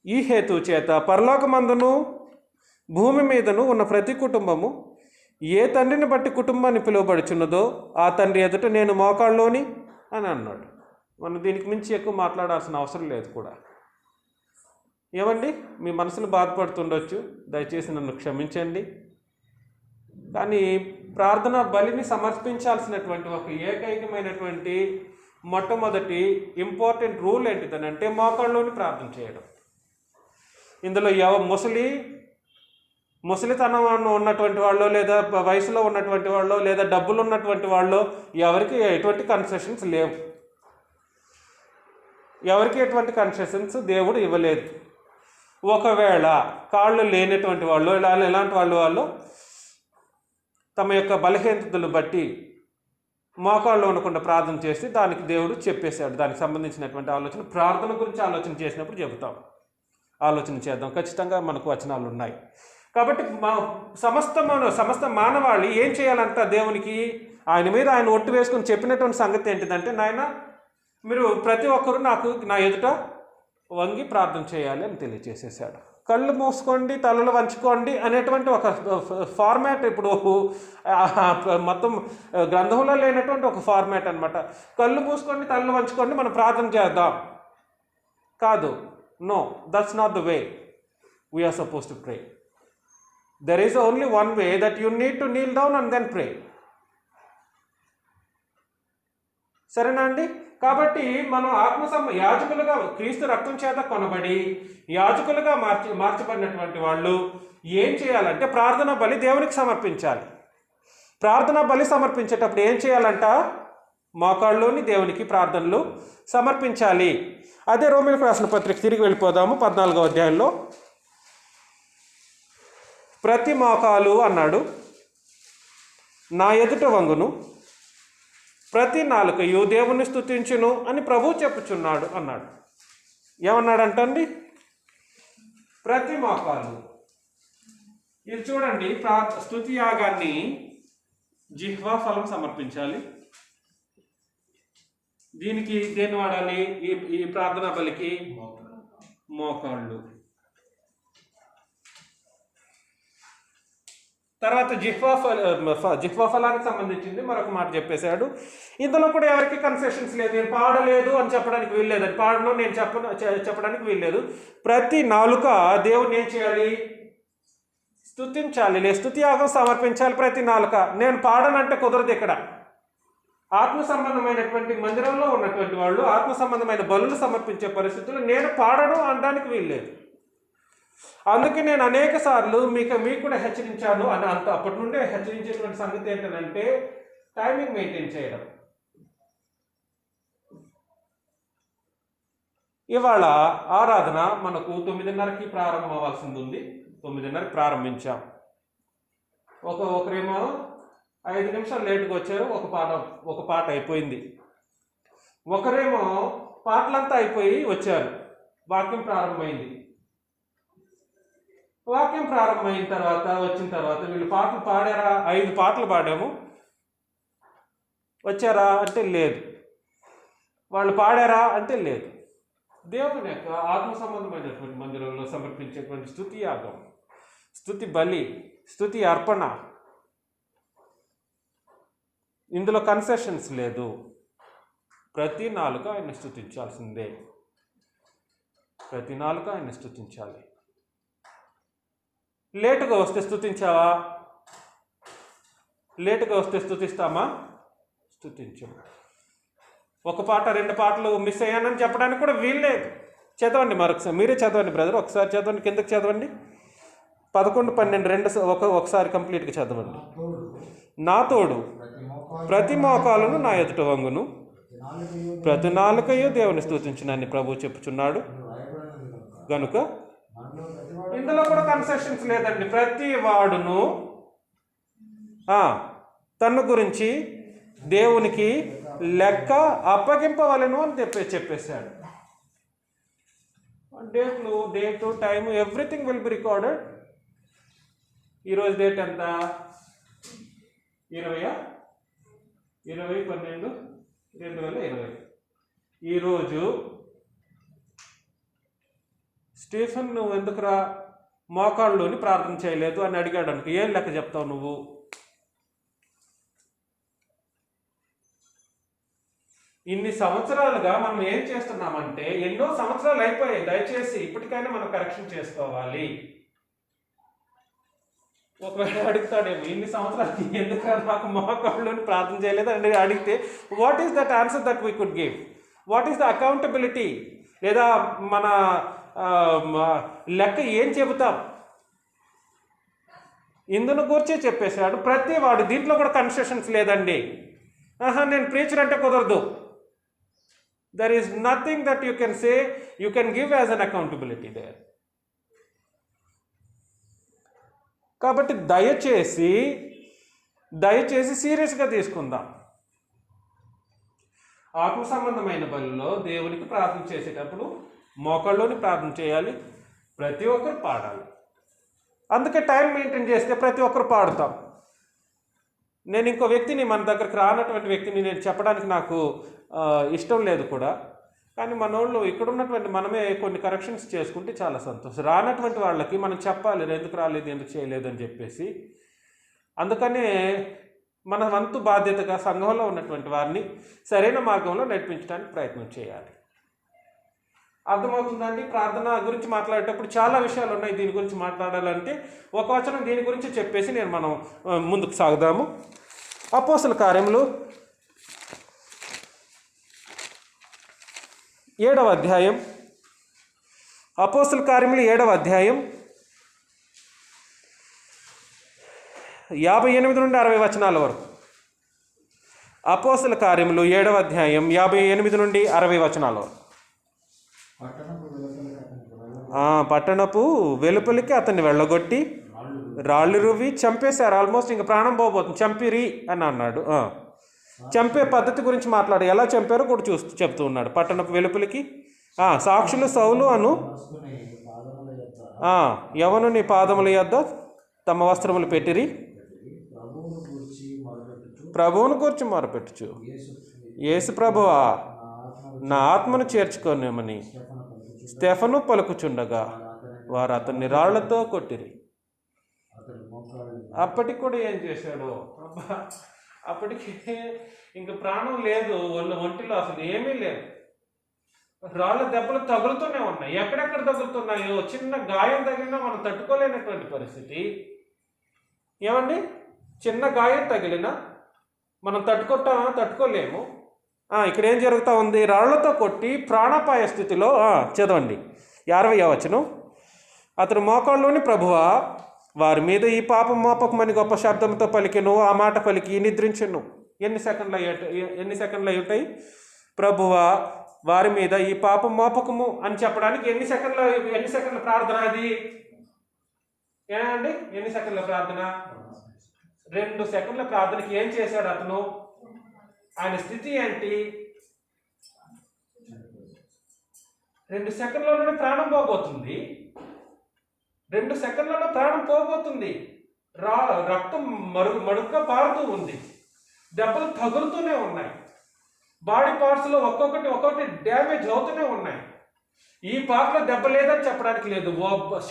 ఈ హేతు చేత పరలోకమందును భూమి మీదను ఉన్న ప్రతి కుటుంబము ఏ తండ్రిని బట్టి కుటుంబాన్ని పిలువబడుచున్నదో ఆ తండ్రి ఎదుట నేను మోకాళ్ళలోని అని అన్నాడు. మనం దీనికి మించి ఎక్కువ మాట్లాడాల్సిన అవసరం లేదు కూడా. ఏమండి, మీ మనసును బాధపడుతుండొచ్చు, దయచేసి నన్ను క్షమించండి. కానీ ప్రార్థనా బలిని సమర్పించాల్సినటువంటి ఒక ఏకైకమైనటువంటి మొట్టమొదటి ఇంపార్టెంట్ రూల్ ఏంటిదనంటే మోకాళ్ళలోని ప్రార్థన చేయడం. ఇందులో ముసలితనం ఉన్నటువంటి వాళ్ళు, లేదా వయసులో ఉన్నటువంటి వాళ్ళు, లేదా డబ్బులు ఉన్నటువంటి వాళ్ళు, ఎవరికి ఎటువంటి కన్సెషన్స్ లేవు. ఎవరికి ఎటువంటి కన్సెషన్స్ దేవుడు ఇవ్వలేదు. ఒకవేళ కాళ్ళు లేనటువంటి వాళ్ళు, ఇలాంటి వాళ్ళు తమ యొక్క బలహీనతలు బట్టి మోకాళ్ళు ఉండకుండా ప్రార్థన చేసి దానికి దేవుడు చెప్పేశాడు. దానికి సంబంధించినటువంటి ఆలోచన, ప్రార్థన గురించి ఆలోచన చేసినప్పుడు చెబుతాం. ఆలోచన చేద్దాం. ఖచ్చితంగా మనకు వచనాలు ఉన్నాయి. కాబట్టి సమస్త మానవాళి ఏం చేయాలంట? దేవునికి ఆయన మీద ఆయన ఒట్టు వేసుకొని చెప్పినటువంటి సంగతి ఏంటిదంటే, నాయన మీరు ప్రతి ఒక్కరూ నా ఎదుట వంగి ప్రార్థన చేయాలి అని తెలియజేసేసాడు. కళ్ళు మూసుకోండి, తలలు వంచుకోండి అనేటువంటి ఒక ఫార్మాట్ ఇప్పుడు మొత్తం గ్రంథంలో లేనటువంటి ఒక ఫార్మాట్ అనమాట. కళ్ళు మూసుకోండి, తలలు వంచుకోండి, మనం ప్రార్థన చేద్దాం కాదు. No, that's not the way we're suppose to pray. There is only one way, that you need to kneel down and then pray. సరేనా అండి? కాబట్టి మనం యాజకులుగా క్రీస్తు రక్తం చేత కొనబడి యాజకులుగా మార్చబడినటువంటి వాళ్ళు ఏం చేయాలంటే ప్రార్థనా బలి దేవునికి సమర్పించాలి. ప్రార్థనా బలి సమర్పించేటప్పుడు ఏం చేయాలంట? మోకాళ్ళలోని దేవునికి ప్రార్థనలు సమర్పించాలి. అదే రోమీయులకు రాసిన పత్రిక తిరిగి వెళ్ళిపోదాము 14వ అధ్యాయంలో. ప్రతి మోకాలు అన్నాడు నా ఎదుట వంగును, ప్రతి నాలుకయు దేవుని స్తుతించును అని ప్రభువు చెప్పుచున్నాడు అన్నాడు. ఏమన్నాడంటండి? ప్రతి మోకాలు. ఇది చూడండి, స్తుతి యాగాన్ని జిహ్వా ఫలం సమర్పించాలి. దీనికి దేన్ని వాడాలి? ఈ ప్రార్థనా బలికి మోకాళ్ళు. తర్వాత జిహ్వా ఫలానికి సంబంధించింది మరొక మాట చెప్పేశాడు. ఇందులో కూడా ఎవరికి కన్సెషన్స్ లేదు. నేను పాడలేదు అని చెప్పడానికి వీల్లేదు, అది పాడను నేను చెప్పడానికి వీల్లేదు. ప్రతి నాలుక దేవుని ఏం చేయాలి? స్తుతించాలి, స్తుతి యాగం సమర్పించాలి ప్రతి నాలుక. నేను పాడనంటే కుదరదు. ఇక్కడ ఆత్మ సంబంధమైనటువంటి మందిరంలో ఉన్నటువంటి వాళ్ళు ఆత్మ సంబంధమైన బలులు సమర్పించే పరిస్థితుల్లో నేను పాడను అనడానికి వీల్లేదు. అందుకే నేను అనేక సార్లు మీకు కూడా హెచ్చరించాను అని అప్పటి నుండే హెచ్చరించేటువంటి సంగతి ఏంటంటే టైమింగ్ మెయింటైన్ చేయడం. ఇవాళ ఆరాధన మనకు 9:30కి ప్రారంభం అవ్వాల్సింది ఉంది. 9:30కి ప్రారంభించాం. ఒకరేమో 5 నిమిషాలు లేటుగా వచ్చారు, ఒక పాట అయిపోయింది. ఒకరేమో పాటలంతా అయిపోయి వచ్చారు, వాక్యం ప్రారంభమైంది. వాక్యం ప్రారంభమైన తర్వాత వచ్చిన తర్వాత వీళ్ళు పాటలు పాడారా? 5 పాటలు పాడాము, వచ్చారా అంటే లేదు. వాళ్ళు పాడారా అంటే లేదు. దేవుని యొక్క ఆత్మ సంబంధమైనటువంటి మందిరంలో సమర్పించేటువంటి స్తుతి యాగం, స్తుతి బలి, స్తుతి అర్పణ, ఇందులో కన్సెషన్స్ లేదు. ప్రతి నాలుక ఆయన స్తుతించాల్సిందే. ప్రతి నాలుక ఆయన స్తుతించాలి. లేటుగా వస్తే స్తుతించావా? లేటుగా వస్తే స్తుతిస్తామా? స్తుతించము. ఒక పాట 2 పాటలు మిస్ అయ్యానని చెప్పడానికి కూడా వీల్లేదు. చదవండి మరొకసారి, మీరే చదవండి బ్రదర్, ఒకసారి చదవండి, కిందకి చదవండి. 11, 12 ఒకసారి కంప్లీట్గా చదవండి. నా తోడు ప్రతి మోకాలును నా ఎదుట వంగును, ప్రతి నాలుకయు దేవుని స్తుతించునని ప్రభువు చెప్పుచున్నాడు గనుక. ఇందులో కూడా కన్సెషన్స్ లేదండి. ప్రతి వాడును తన గురించి దేవునికి లెక్క అప్పగింపవలను అని చెప్పేశాడు. Date time everything will be recorded. ఈరోజు డేట్ ఎంత? 20/12/2020. ఈరోజు స్టీఫెన్ నువ్వు ఎందుకురా మోకాళ్ళలోని ప్రార్థన చేయలేదు అని అడిగాడు అనుకో, ఏం లెక్క చెప్తావు నువ్వు? ఇన్ని సంవత్సరాలుగా మనం ఏం చేస్తున్నామంటే, ఎన్నో సంవత్సరాలు అయిపోయాయి, దయచేసి ఇప్పటికైనా మనం కరెక్షన్ చేసుకోవాలి. ఒకవేళ అడుగుతాడేమో, ఇన్ని సంవత్సరాలకి ఎందుకు నాకు మోకాళ్ళలోని ప్రార్థన చేయలేదు అని అడిగితే, what is that answer that we could give? What is the accountability? లేదా మన లెక్క ఏం చెబుతాం? ఇందును గురించే చెప్పేశాడు. ప్రతి వాడు, దీంట్లో కూడా కన్సెషన్స్ లేదండి. నేను ప్రీచర్ అంటే కుదరదు. There is nothing that you can say, you can give as an accountability there. కాబట్టి దయచేసి సీరియస్గా తీసుకుందాం. ఆత్మ సంబంధమైన బలిలో దేవునికి ప్రార్థన చేసేటప్పుడు మోకాళ్ళలోని ప్రార్థన చేయాలి. ప్రతి ఒక్కరు పాడాలి. అందుకే టైం మెయింటైన్ చేస్తే ప్రతి ఒక్కరు పాడుతాం. నేను ఇంకో వ్యక్తిని, మన దగ్గరికి రానటువంటి వ్యక్తిని నేను చెప్పడానికి నాకు ఇష్టం లేదు కూడా. కానీ మనోళ్ళు ఇక్కడ ఉన్నటువంటి మనమే కొన్ని కరెక్షన్స్ చేసుకుంటే చాలా సంతోషం. రానటువంటి వాళ్ళకి మనం చెప్పాలి, ఎందుకు రాలేదు, ఎందుకు చేయలేదు అని చెప్పేసి. అందుకనే మన వంతు బాధ్యతగా సంఘంలో ఉన్నటువంటి వారిని సరైన మార్గంలో నడిపించడానికి ప్రయత్నం చేయాలి. అర్థమవుతుందండి? ప్రార్థన గురించి మాట్లాడేటప్పుడు చాలా విషయాలు ఉన్నాయి. దీని గురించి మాట్లాడాలంటే ఒక వచనం దీని గురించి చెప్పేసి మనం ముందుకు సాగుదాము. అపోస్తల కార్యములు 7వ అధ్యాయం. అపోస్తల కార్యములు 7వ అధ్యాయం 58 నుండి 60 వచనాల వరకు. అపోస్తల కార్యములు 7వ అధ్యాయం 58 నుండి 60 వచనాల వరకు. పట్టణపు వెలుపలికి అతన్ని వెళ్ళగొట్టి రాళ్ళు రువ్వి చంపేశారు. ఆల్మోస్ట్ ఇంకా ప్రాణం పోబోతుంది. చంపిరి అని అన్నాడు. చంపే పద్ధతి గురించి మాట్లాడు, ఎలా చంపారో కూడా చెప్తూ ఉన్నాడు. పట్టణపు వెలుపలికి సాక్షులు సౌలు అను యవనుని పాదముల యొద్ద తమ వస్త్రములు పెట్టిరి, ప్రభువును కూర్చి మొరపెట్టుచు, యేసు ప్రభువా నా ఆత్మను చేర్చుకోనేమని స్టెఫను పలుకుచుండగా వారు అతన్ని రాళ్లతో కొట్టిరి. అప్పటికి కూడా ఏం చేశాడు? అప్పటికి ఇంక ప్రాణం లేదు ఒంటిలో, అసలు ఏమీ లేదు. రాళ్ళ దెబ్బలు తగులుతూనే ఉన్నాయి. ఎక్కడెక్కడ తగులుతున్నాయో, చిన్న గాయం తగిలినా మనం తట్టుకోలేనటువంటి పరిస్థితి. ఏమండి, చిన్న గాయం తగిలినా మనం తట్టుకోలేము. ఇక్కడ ఏం జరుగుతూ ఉంది? రాళ్లతో కొట్టి ప్రాణాపాయ స్థితిలో. చదవండి 60వ వచనం. అతను మోకాళ్ళలోని ప్రభువా వారి మీద ఈ పాపం మోపకమని గొప్ప శబ్దంతో పలికెను. ఆ మాట పలికి నిద్రించెను. ఎన్ని సెకండ్లు అయి ఉంటాయి? ప్రభువా వారి మీద ఈ పాపం మోపకము అని చెప్పడానికి ఎన్ని సెకండ్ల ప్రార్థన అది? ఏనండి, ఎన్ని సెకండ్ల ప్రార్థన? 2 సెకండ్ల ప్రార్థనకి ఏం చేశాడు అతను? ఆయన స్థితి ఏంటి? 2 సెకండ్లలోనే ప్రాణం పోబోతుంది. 2 సెకండ్లలో ప్రాణం పోబోతుంది. రక్తం మడుగ్గా పారుతూ ఉంది. దెబ్బలు తగులుతూనే ఉన్నాయి. బాడీ పార్ట్స్లో ఒక్కొక్కటి డ్యామేజ్ అవుతూనే ఉన్నాయి. ఈ పార్ట్లో దెబ్బ లేదని చెప్పడానికి లేదు.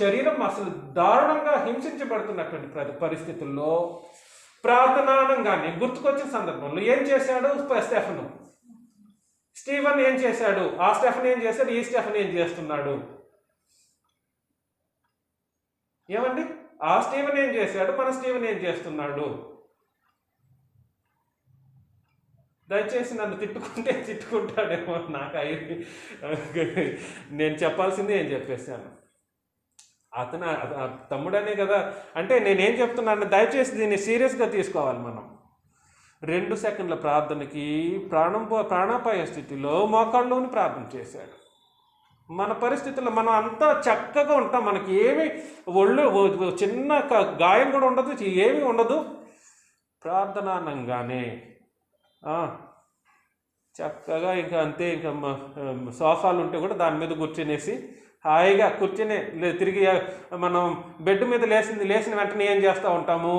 శరీరం అసలు దారుణంగా హింసించబడుతున్నటువంటి పరిస్థితుల్లో ప్రార్థనానంగానే గుర్తుకొచ్చిన సందర్భంలో ఏం చేశాడు స్టెఫను? స్టీఫెన్ ఏం చేశాడు? ఆ స్టెఫెన్ ఏం చేశాడు? ఈ స్టెఫెన్ ఏం చేస్తున్నాడు? ఏమండి, ఆ స్టీఫెన్ ఏం చేశాడు? మన స్టీఫెన్ ఏం చేస్తున్నాడు? దయచేసి నన్ను తిట్టుకుంటాడేమో, నాకు నేను చెప్పాల్సిందే ఏం చెప్పేశాను. అతను తమ్ముడనే కదా. అంటే నేనేం చెప్తున్నాను, దయచేసి దీన్ని సీరియస్గా తీసుకోవాలి మనం. 2 సెకండ్ల ప్రార్థనకి ప్రాణాపాయ స్థితిలో మోకాళ్ళలోని ప్రార్థన చేశాడు. మన పరిస్థితుల్లో మనం అంతా చక్కగా ఉంటాం, మనకి ఏమి ఒళ్ళు చిన్న గాయం కూడా ఉండదు, ఏమీ ఉండదు. ప్రార్థన అనగానే చక్కగా ఇంకా అంతే, ఇంకా సోఫాలు ఉంటే కూడా దాని మీద కూర్చునేసి హాయిగా కూర్చొని తిరిగి మనం బెడ్ మీద లేచిన వెంటనే ఏం చేస్తూ ఉంటాము,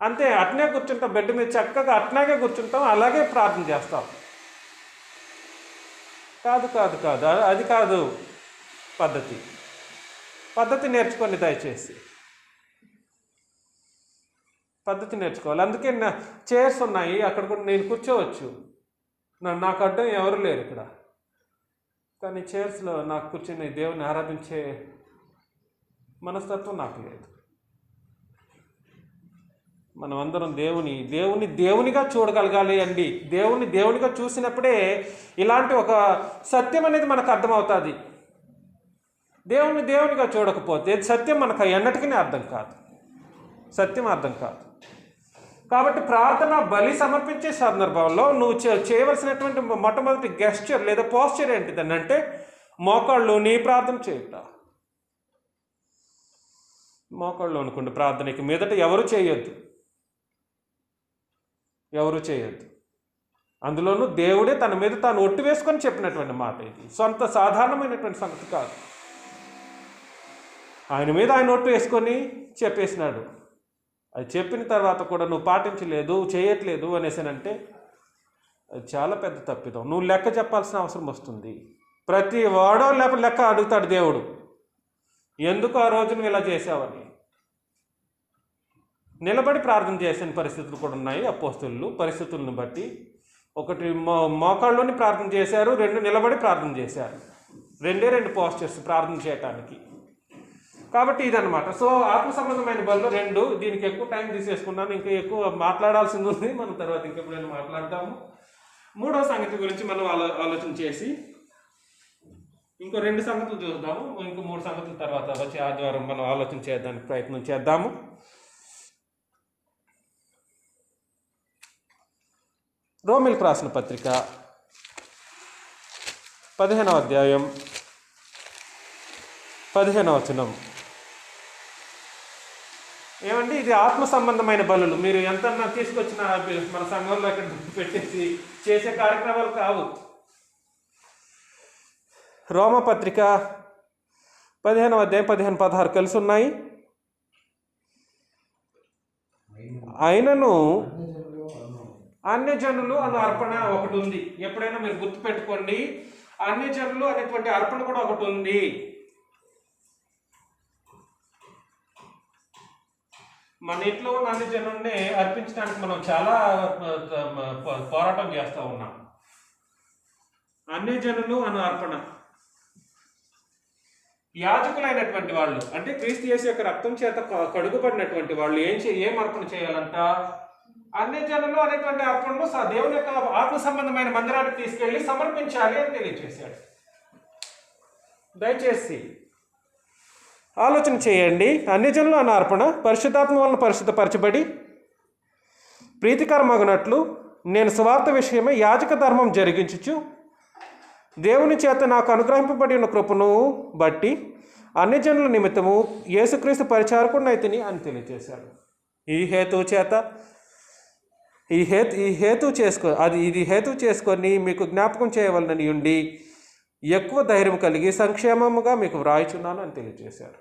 అంతే అట్నే కూర్చుంటాం, బెడ్ మీద చక్కగా అట్నాగే కూర్చుంటాం, అలాగే ప్రార్థన చేస్తాం. కాదు కాదు కాదు, అది కాదు పద్ధతి నేర్చుకోండి, దయచేసి పద్ధతి నేర్చుకోవాలి. అందుకే చైర్స్ ఉన్నాయి, అక్కడ కూడా నేను కూర్చోవచ్చు, నాకు అడ్డం ఎవరు లేరు ఇక్కడ. కానీ చైర్స్లో నాకు కూర్చొని దేవుని ఆరాధించే మనస్తత్వం నాకు లేదు. మనం అందరం దేవునిగా చూడగలగాలి అండి. దేవునిగా చూసినప్పుడే ఇలాంటి ఒక సత్యం అనేది మనకు అర్థమవుతుంది. దేవునిగా చూడకపోతే సత్యం మనకు ఎన్నటికీ అర్థం కాదు. కాబట్టి ప్రార్థన బలి సమర్పించే సందర్భంలో నువ్వు చేయవలసినటువంటి మొట్టమొదటి గెస్చర్ లేదా పోస్చర్ ఏంటిదని అంటే మోకాళ్ళు నీ ప్రార్థన చేయుట. మోకాళ్ళు అనుకోండి ప్రార్థనకి మీదట ఎవరు చేయొద్దు. అందులోనూ దేవుడే తన మీద తాను ఒట్టు వేసుకొని చెప్పినటువంటి మాట ఇది. సొంత సాధారణమైనటువంటి సంగతి కాదు. ఆయన మీద ఆయన ఒట్టు వేసుకొని చెప్పేసినాడు. అది చెప్పిన తర్వాత కూడా నువ్వు పాటించలేదు, చేయట్లేదు అనేసానంటే అది చాలా పెద్ద తప్పిదం. నువ్వు లెక్క చెప్పాల్సిన అవసరం వస్తుంది. ప్రతి వాడో లెక్క అడుగుతాడు దేవుడు, ఎందుకు ఆ రోజు నువ్వు ఇలా చేసావని. నిలబడి ప్రార్థన చేసిన పరిస్థితులు కూడా ఉన్నాయి. అపోస్తలులు పరిస్థితులను బట్టి 1 మోకాళ్ళలోని ప్రార్థన చేశారు, 2 నిలబడి ప్రార్థన చేశారు. 2 పోస్చర్స్ ప్రార్థన చేయటానికి. కాబట్టి ఇదన్నమాట. సో ఆత్మ సంబంధమైన బల్లో 2. దీనికి ఎక్కువ టైం తీసేసుకున్నాను, ఇంకా ఎక్కువ మాట్లాడాల్సింది ఉంది, మనం తర్వాత ఇంకెప్పుడైనా మాట్లాడతాము. 3వ సంగతి గురించి మనం ఆలోచన చేసి ఇంకో 2 సంగతులు చూద్దాము. ఇంకో 3 సంగతుల తర్వాత వచ్చే ఆదివారం మనం ఆలోచన చేయడానికి ప్రయత్నం చేద్దాము. రోమిలకు రాసిన పత్రిక 15వ అధ్యాయం 15వ వచనం. ఏమండి, ఇది ఆత్మ సంబంధమైన బలులు. మీరు ఎంతన్నా తీసుకొచ్చిన మన సంఘంలో ఇక్కడ పెట్టేసి చేసే కార్యక్రమాలు కావు. రోమపత్రిక 15వ అధ్యాయం 15-16 కలిసి ఉన్నాయి. అయినను అన్యజనులు అనే అర్పణ ఒకటి ఉంది. ఎప్పుడైనా మీరు గుర్తుపెట్టుకోండి, అన్యజనులు అనేటువంటి అర్పణ కూడా ఒకటి ఉంది. మన ఇంట్లో ఉన్న అన్యజనుల్ని అర్పించడానికి మనం చాలా పోరాటం చేస్తూ ఉన్నాం. అన్యజనులు అనే అర్పణ యాజకులైనటువంటి వాళ్ళు, అంటే క్రీస్తు యేసు యొక్క రక్తం చేత కడుగుబడినటువంటి వాళ్ళు ఏం అర్పణ చేయాలంట? అన్యజనులు అనేటువంటి అర్పణను దేవుని యొక్క ఆత్మ సంబంధమైన మందిరానికి తీసుకెళ్లి సమర్పించాలి అని తెలియజేశాడు. దయచేసి ఆలోచన చేయండి. అన్యజనులు అన్న అర్పణ పరిశుద్ధాత్మ వలన పరిశుద్ధపరచబడి ప్రీతికరమగునట్లు నేను సువార్త విషయమై యాజక ధర్మం జరిగించుచు దేవుని చేత నాకు అనుగ్రహింపబడి ఉన్న కృపను బట్టి అన్యజనుల నిమిత్తము యేసుక్రీస్తు పరిచారకుడినైతిని అని తెలియజేశాడు. ఇది హేతు చేసుకొని మీకు జ్ఞాపకం చేయవలనని ఉండి ఎక్కువ ధైర్యం కలిగి సంక్షేమముగా మీకు వ్రాయిచున్నాను అని తెలియజేశారు.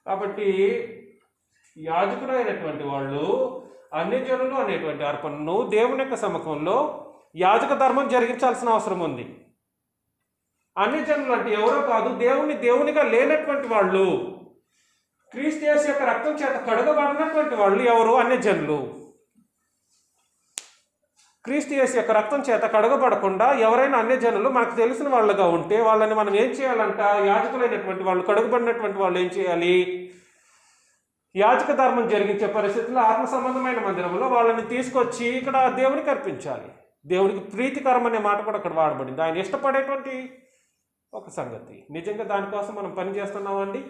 కాబట్టి యాజకుడు అయినటువంటి వాళ్ళు అన్యజనులు అనేటువంటి అర్పణను దేవుని యొక్క సముఖంలో యాజక ధర్మం జరిగించాల్సిన అవసరం ఉంది. అన్యజనులు అంటే ఎవరో కాదు, దేవునిగా లేనటువంటి వాళ్ళు, క్రీస్తు యేసు యొక్క రక్తం చేత కడగబడినటువంటి వాళ్ళు ఎవరు? అన్యజనులు. క్రీస్తు యేసు యొక్క రక్తం చేత కడగబడకుండా ఎవరైనా అన్యజనులు మనకు తెలిసిన వాళ్ళుగా ఉంటే వాళ్ళని మనం ఏం చేయాలంట? యాజకులైనటువంటి వాళ్ళు, కడగబడినటువంటి వాళ్ళు ఏం చేయాలి? యాజక ధర్మం జరిగించే పరిస్థితుల్లో ఆత్మ సంబంధమైన మందిరంలో వాళ్ళని తీసుకొచ్చి ఇక్కడ దేవునికి అర్పించాలి. దేవునికి ప్రీతికరం అనే మాట కూడా అక్కడ వాడబడింది. ఆయన ఇష్టపడేటువంటి ఒక సంగతి. నిజంగా దానికోసం మనం పని చేస్తున్నామండి.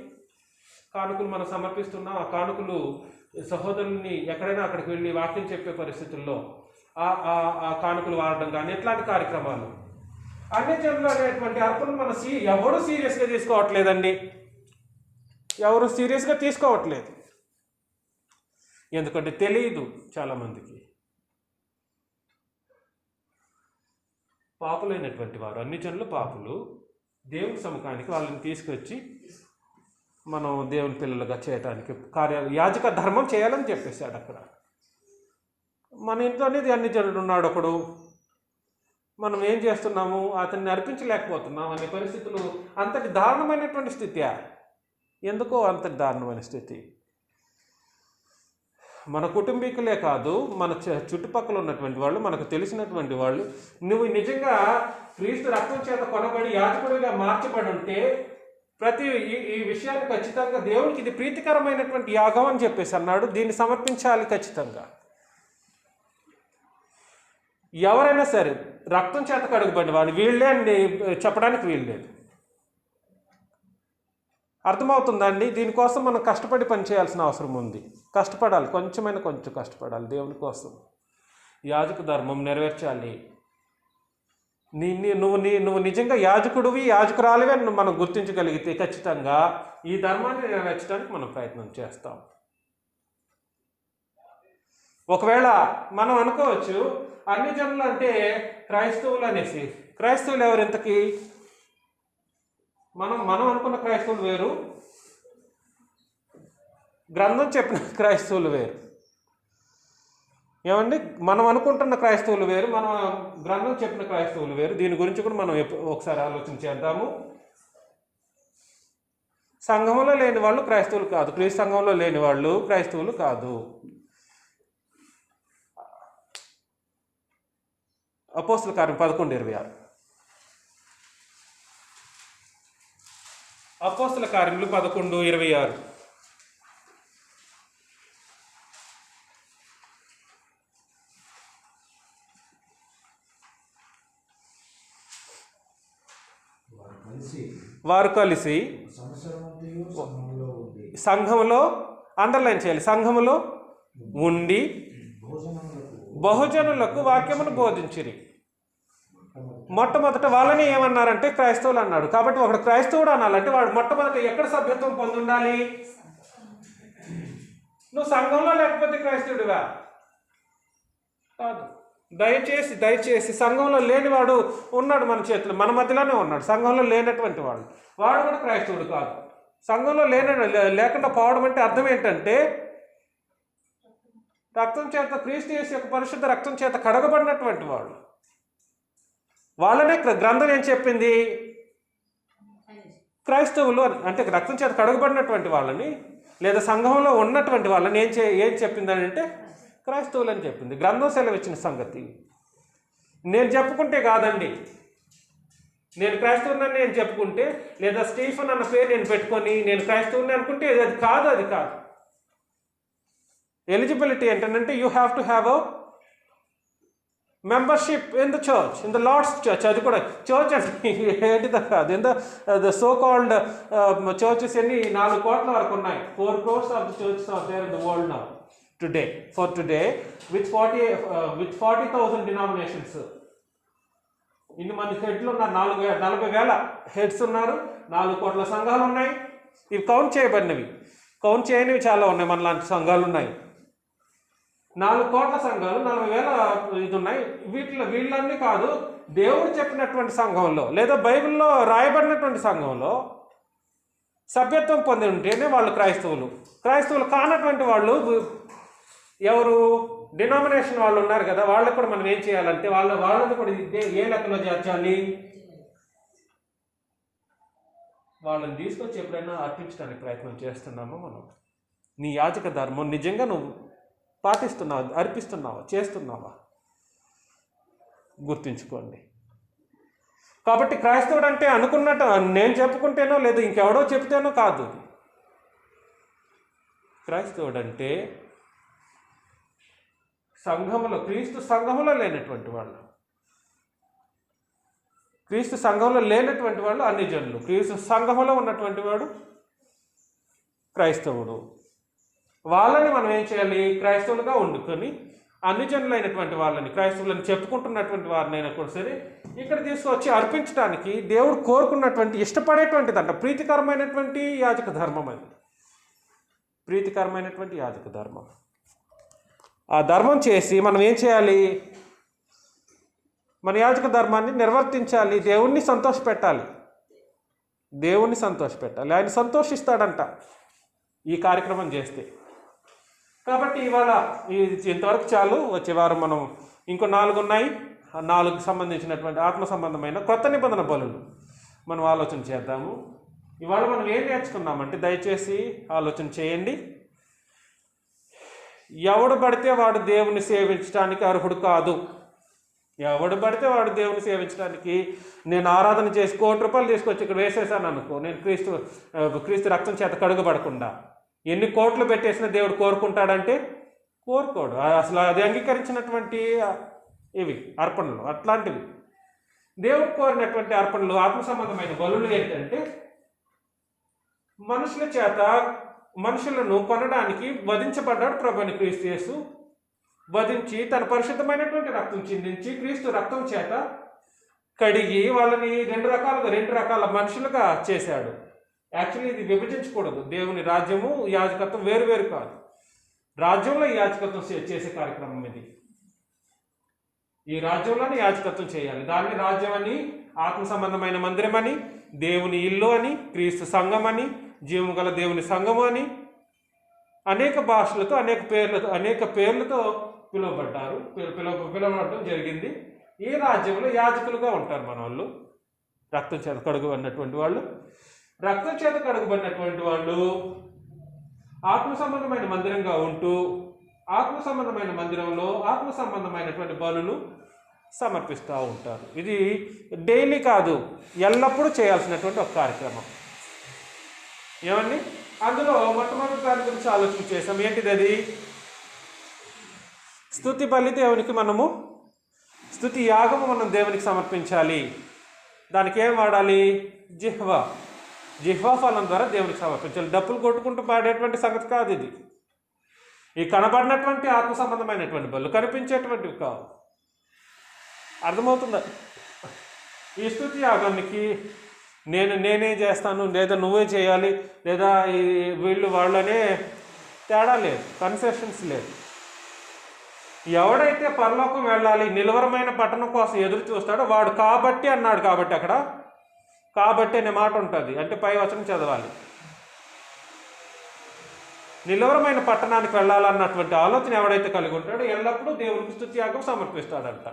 కానుకలు మనం సమర్పిస్తున్నాం. ఆ కానుకలు సహోదరుల్ని ఎక్కడైనా అక్కడికి వెళ్ళి వాక్యం చెప్పే పరిస్థితుల్లో ఆ కానుకలు వాడడం కానీ ఇట్లాంటి కార్యక్రమాలు. అన్ని జనులు అనేటువంటి అర్పణలు మన ఎవరు సీరియస్గా తీసుకోవట్లేదండి. ఎవరు సీరియస్గా తీసుకోవట్లేదు. ఎందుకంటే తెలియదు చాలామందికి. పాపులైనటువంటి వారు, అన్ని జనులు పాపులు, దేవుని సముఖానికి వాళ్ళని తీసుకొచ్చి మనం దేవుని పిల్లలుగా చేయడానికి యాజక ధర్మం చేయాలని చెప్పేశాడు అక్కడ. మన ఇంట్లోనే అన్ని జనుడు ఉన్నాడు ఒకడు, మనం ఏం చేస్తున్నాము, అతన్ని అర్పించలేకపోతున్నాం అనే పరిస్థితులు. అంతటి దారుణమైనటువంటి స్థితి. ఎందుకో అంతటి దారుణమైన స్థితి. మన కుటుంబీకులే కాదు, మన చుట్టుపక్కల ఉన్నటువంటి వాళ్ళు, మనకు తెలిసినటువంటి వాళ్ళు, నువ్వు నిజంగా క్రీస్తు రక్తం చేత కొనబడి యాజకుడిగా మార్చబడి ఉంటే ప్రతి ఈ విషయాన్ని ఖచ్చితంగా దేవునికి ఇది ప్రీతికరమైనటువంటి యాగం అని చెప్పేసి అన్నాడు. దీన్ని సమర్పించాలి ఖచ్చితంగా. ఎవరైనా సరే రక్తం చేత కడుగుబడి వాడు వీళ్ళే అని చెప్పడానికి వీల్లేదు. అర్థమవుతుందండి? దీనికోసం మనం కష్టపడి పని చేయాల్సిన అవసరం ఉంది. కష్టపడాలి, కొంచెం కష్టపడాలి దేవుని కోసం. యాజక ధర్మం నెరవేర్చాలి. నువ్వు నిజంగా యాజకుడివి, యాజకురాలివి అని మనం గుర్తించగలిగితే ఖచ్చితంగా ఈ ధర్మాన్ని నెరవేర్చడానికి మనం ప్రయత్నం చేస్తాం. ఒకవేళ మనం అనుకోవచ్చు అన్ని జనులు అంటే క్రైస్తవులు అనేసి. క్రైస్తవులు ఎవరు ఇంతకీ? మనం అనుకున్న క్రైస్తవులు వేరు, గ్రంథం చెప్పిన క్రైస్తవులు వేరు. ఏమండి? మనం అనుకుంటున్న క్రైస్తవులు వేరు, మనం గ్రంథం చెప్పిన క్రైస్తవులు వేరు. దీని గురించి కూడా మనం ఒకసారి ఆలోచన చేద్దాము. సంఘంలో లేని వాళ్ళు క్రైస్తవులు కాదు, క్రీస్తు సంఘంలో లేని వాళ్ళు క్రైస్తవులు కాదు. అపోస్తల కార్యం 11:26. అపోస్తల కార్యములు 11:26. వారు కలిసి సంఘములో, అండర్లైన్ చేయాలి, సంఘములో ఉండి బహుజనులకు వాక్యమును బోధించిరి. మొట్టమొదట వాళ్ళని ఏమన్నారంటే క్రైస్తవులు అన్నాడు. కాబట్టి ఒకడు క్రైస్తవుడు అనాలంటే వాడు మొట్టమొదట ఎక్కడ సభ్యత్వం పొంది ఉండాలి? నువ్వు సంఘంలో లేకపోతే క్రైస్తవుడివా? కాదు. దయచేసి సంఘంలో లేనివాడు ఉన్నాడు మన చేతిలో, మన మధ్యలోనే ఉన్నాడు. సంఘంలో లేనటువంటి వాడు కూడా క్రైస్తవుడు కాదు. సంఘంలో లేకుండా పోవడం అంటే అర్థం ఏంటంటే రక్తం చేత, క్రీస్తు యేసు యొక్క పరిశుద్ధ రక్తం చేత కడగబడినటువంటి వాడు. వాళ్ళనే గ్రంథం ఏం చెప్పింది? క్రైస్తవులు అంటే రక్తం చేత కడగబడినటువంటి వాళ్ళని, లేదా సంఘంలో ఉన్నటువంటి వాళ్ళని ఏం చెప్పిందని అంటే క్రైస్తవులు అని చెప్పింది. గ్రంథం సెలవిచ్చిన సంగతి. నేను చెప్పుకుంటే కాదండి. నేను క్రైస్తవుని నేను చెప్పుకుంటే, లేదా స్టీఫెన్ అన్న పేరు నేను పెట్టుకొని నేను క్రైస్తవుని అనుకుంటే అది కాదు. ఎలిజిబిలిటీ ఏంటంటే you have to have a membership in the church, in the Lord's church. అది కూడా చర్చ్ అంటే ఏంటిదా కాదు. In the so called churches ఎన్ని 4 కోట్ల వరకు ఉన్నాయి. 4 crores of the churches are there in the world now today with 40,000 denominations. ఇన్ని మంది హెడ్లు ఉన్నారు. 40,000 హెడ్స్ ఉన్నారు. 4 కోట్ల సంఘాలు ఉన్నాయి. ఇవి కౌంట్ చేయబడినవి, కౌంట్ చేయనివి చాలా ఉన్నాయి. మన లాంటి సంఘాలు ఉన్నాయి. 4 కోట్ల సంఘాలు, 40,000 ఇది ఉన్నాయి. వీళ్ళన్నీ కాదు, దేవుడు చెప్పినటువంటి సంఘంలో లేదా బైబిల్లో రాయబడినటువంటి సంఘంలో సభ్యత్వం పొంది ఉంటేనే వాళ్ళు క్రైస్తవులు. క్రైస్తవులు కానటువంటి వాళ్ళు ఎవరు? డినామినేషన్ వాళ్ళు ఉన్నారు కదా, వాళ్ళకు కూడా మనం ఏం చేయాలంటే వాళ్ళని కూడా ఏ లెక్కలో చేర్చాలి? వాళ్ళని తీసుకొచ్చి ఎప్పుడైనా అర్పించడానికి ప్రయత్నం చేస్తున్నామో మనం? నీ యాజక ధర్మం నిజంగా నువ్వు పాటిస్తున్నావా, అర్పిస్తున్నావా, చేస్తున్నావా? గుర్తుంచుకోండి. కాబట్టి క్రైస్తవుడు అంటే అనుకున్నట్టు నేను చెప్పుకుంటేనో లేదు ఇంకెవడో చెప్తేనో కాదు. క్రైస్తవుడు అంటే సంఘములో, క్రీస్తు సంఘములో లేనటువంటి వాళ్ళు. క్రీస్తు సంఘంలో లేనటువంటి వాళ్ళు అన్ని జనులు. క్రీస్తు సంఘములో ఉన్నటువంటి వాడు క్రైస్తవుడు. వాళ్ళని మనం ఏం చేయాలి? క్రైస్తవులుగా వండుకొని అన్ని జనులైనటువంటి వాళ్ళని, క్రైస్తవులని చెప్పుకుంటున్నటువంటి వారినైనా కూడా సరే ఇక్కడ తీసుకొచ్చి అర్పించడానికి దేవుడు కోరుకున్నటువంటి, ఇష్టపడేటువంటిదంట, ప్రీతికరమైనటువంటి యాజక ధర్మం. అది ప్రీతికరమైనటువంటి యాజక ధర్మం. ఆ ధర్మం చేసి మనం ఏం చేయాలి? మన యాజక ధర్మాన్ని నిర్వర్తించాలి. దేవుణ్ణి సంతోషపెట్టాలి. దేవుణ్ణి సంతోషపెట్టాలి. ఆయన సంతోషిస్తాడంట ఈ కార్యక్రమం చేస్తే. కాబట్టి ఇవాళ ఇంతవరకు చాలు. వచ్చే వారం మనం ఇంకో 4 ఉన్నాయి. ఆ 4కు సంబంధించినటువంటి ఆత్మ సంబంధమైన కొత్త నిబంధన బలులు మనం ఆలోచన చేద్దాము. ఇవాళ మనం ఏం నేర్చుకున్నామంటే, దయచేసి ఆలోచన చేయండి. ఎవడు పడితే వాడు దేవుని సేవించడానికి అర్హుడు కాదు. ఎవడు పడితే వాడు దేవుని సేవించడానికి, నేను ఆరాధన చేసి ₹1,00,00,000 తీసుకొచ్చి ఇక్కడ వేసేసాను అనుకో, నేను క్రీస్తు రక్తం చేత కడుగుపడకుండా ఎన్ని కోట్లు పెట్టేసినా దేవుడు కోరుకుంటాడంటే కోరుకోడు. అసలు అది అంగీకరించినటువంటి ఇవి అర్పణలు అట్లాంటివి. దేవుడు కోరినటువంటి అర్పణలు, ఆత్మ సంబంధమైన బలులు ఏంటంటే, మనుషుల చేత మనుషులను కొనడానికి వధించబడ్డాడు ప్రభువైన క్రీస్తు యేసు. వధించి తన పరిశుద్ధమైనటువంటి రక్తం చిందించి క్రీస్తు రక్తం చేత కడిగి వాళ్ళని 2 రకాల మనుషులుగా చేశాడు. యాక్చువల్లీ ఇది విభజించకూడదు. దేవుని రాజ్యము, యాజకత్వం వేరు కాదు. రాజ్యంలో యాజకత్వం చేసే కార్యక్రమం ఇది. ఈ రాజ్యంలోనే యాజకత్వం చేయాలి. దాన్ని రాజ్యం అని, ఆత్మ సంబంధమైన మందిరం అని, దేవుని ఇల్లు అని, క్రీస్తు సంఘం అని, జీవము గల దేవుని సంఘము అని, అనేక భాషలతో అనేక పేర్లతో పిలువబడ్డారు. పిలువబడడం జరిగింది. ఈ రాజ్యంలో యాజకులుగా ఉంటారు మన వాళ్ళు. రక్తం చేత కడుగుబడినటువంటి వాళ్ళు. రక్తం చేత కడుగుబడినటువంటి వాళ్ళు ఆత్మ సంబంధమైన మందిరంగా ఉంటూ, ఆత్మ సంబంధమైన మందిరంలో ఆత్మ సంబంధమైనటువంటి బలులు సమర్పిస్తూ ఉంటారు. ఇది డైలీ కాదు, ఎల్లప్పుడూ చేయాల్సినటువంటి ఒక కార్యక్రమం. ఏమండి? అందులో మొట్టమొదటి దాని గురించి ఆలోచన చేసాం. ఏంటిది అది? స్తుతి బలి. దేవునికి మనము స్తుతి యాగము మనం దేవునికి సమర్పించాలి. దానికి ఏం వాడాలి? జిహ్వా ఫలం ద్వారా దేవునికి సమర్పించాలి. డప్పులు కొట్టుకుంటూ పాడేటువంటి సంగతి కాదు ఇది. ఈ కనబడినటువంటి ఆత్మ సంబంధమైనటువంటి బలు, కనిపించేటువంటివి కావు. అర్థమవుతుందా? ఈ స్తుతి యాగానికి నేనే చేస్తాను, లేదా నువ్వే చేయాలి, లేదా వీళ్ళు వాళ్ళనే తేడా లేదు, కన్సెషన్స్ లేదు. ఎవడైతే పరలోకం వెళ్ళాలి, నిలవరమైన పట్టణం కోసం ఎదురు చూస్తాడో వాడు కాబట్టి అన్నాడు. కాబట్టి అక్కడ కాబట్టి అనే మాట ఉంటుంది. అంటే పై వచనం చదవాలి. నిలవరమైన పట్టణానికి వెళ్ళాలన్నటువంటి ఆలోచన ఎవడైతే కలిగి ఉంటాడో ఎల్లప్పుడూ దేవునికి స్తుతి యాగం సమర్పిస్తాడంట.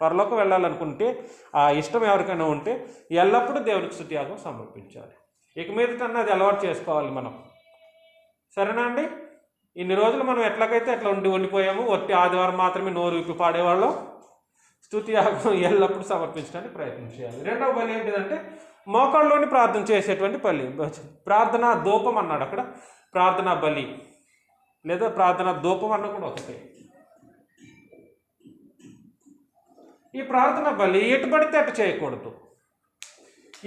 పరలోకం వెళ్ళాలనుకుంటే, ఆ ఇష్టం ఎవరికైనా ఉంటే ఎల్లప్పుడూ దేవునికి స్తుతి యాగం సమర్పించాలి. ఇక మీదటన్నా అది అలవాటు చేసుకోవాలి మనం. సరేనా అండి? ఇన్ని రోజులు మనం ఎట్లాగైతే అట్లా ఉండిపోయాము. ఒట్టి ఆదివారం మాత్రమే నోరు విప్పి పాడేవాళ్ళం. స్తుతి యాగం ఎల్లప్పుడూ సమర్పించడానికి ప్రయత్నం చేయాలి. రెండవ బలి ఏంటిదంటే, మోకాళ్ళలోని ప్రార్థన చేసేటువంటి బలి. ప్రార్థనా ధూపం అన్నాడు అక్కడ. ప్రార్థనా బలి లేదా ప్రార్థనా ధూపం అన్న కూడా ఒకటే. ఈ ప్రార్థన బలి ఎటు పడితే అటు చేయకూడదు.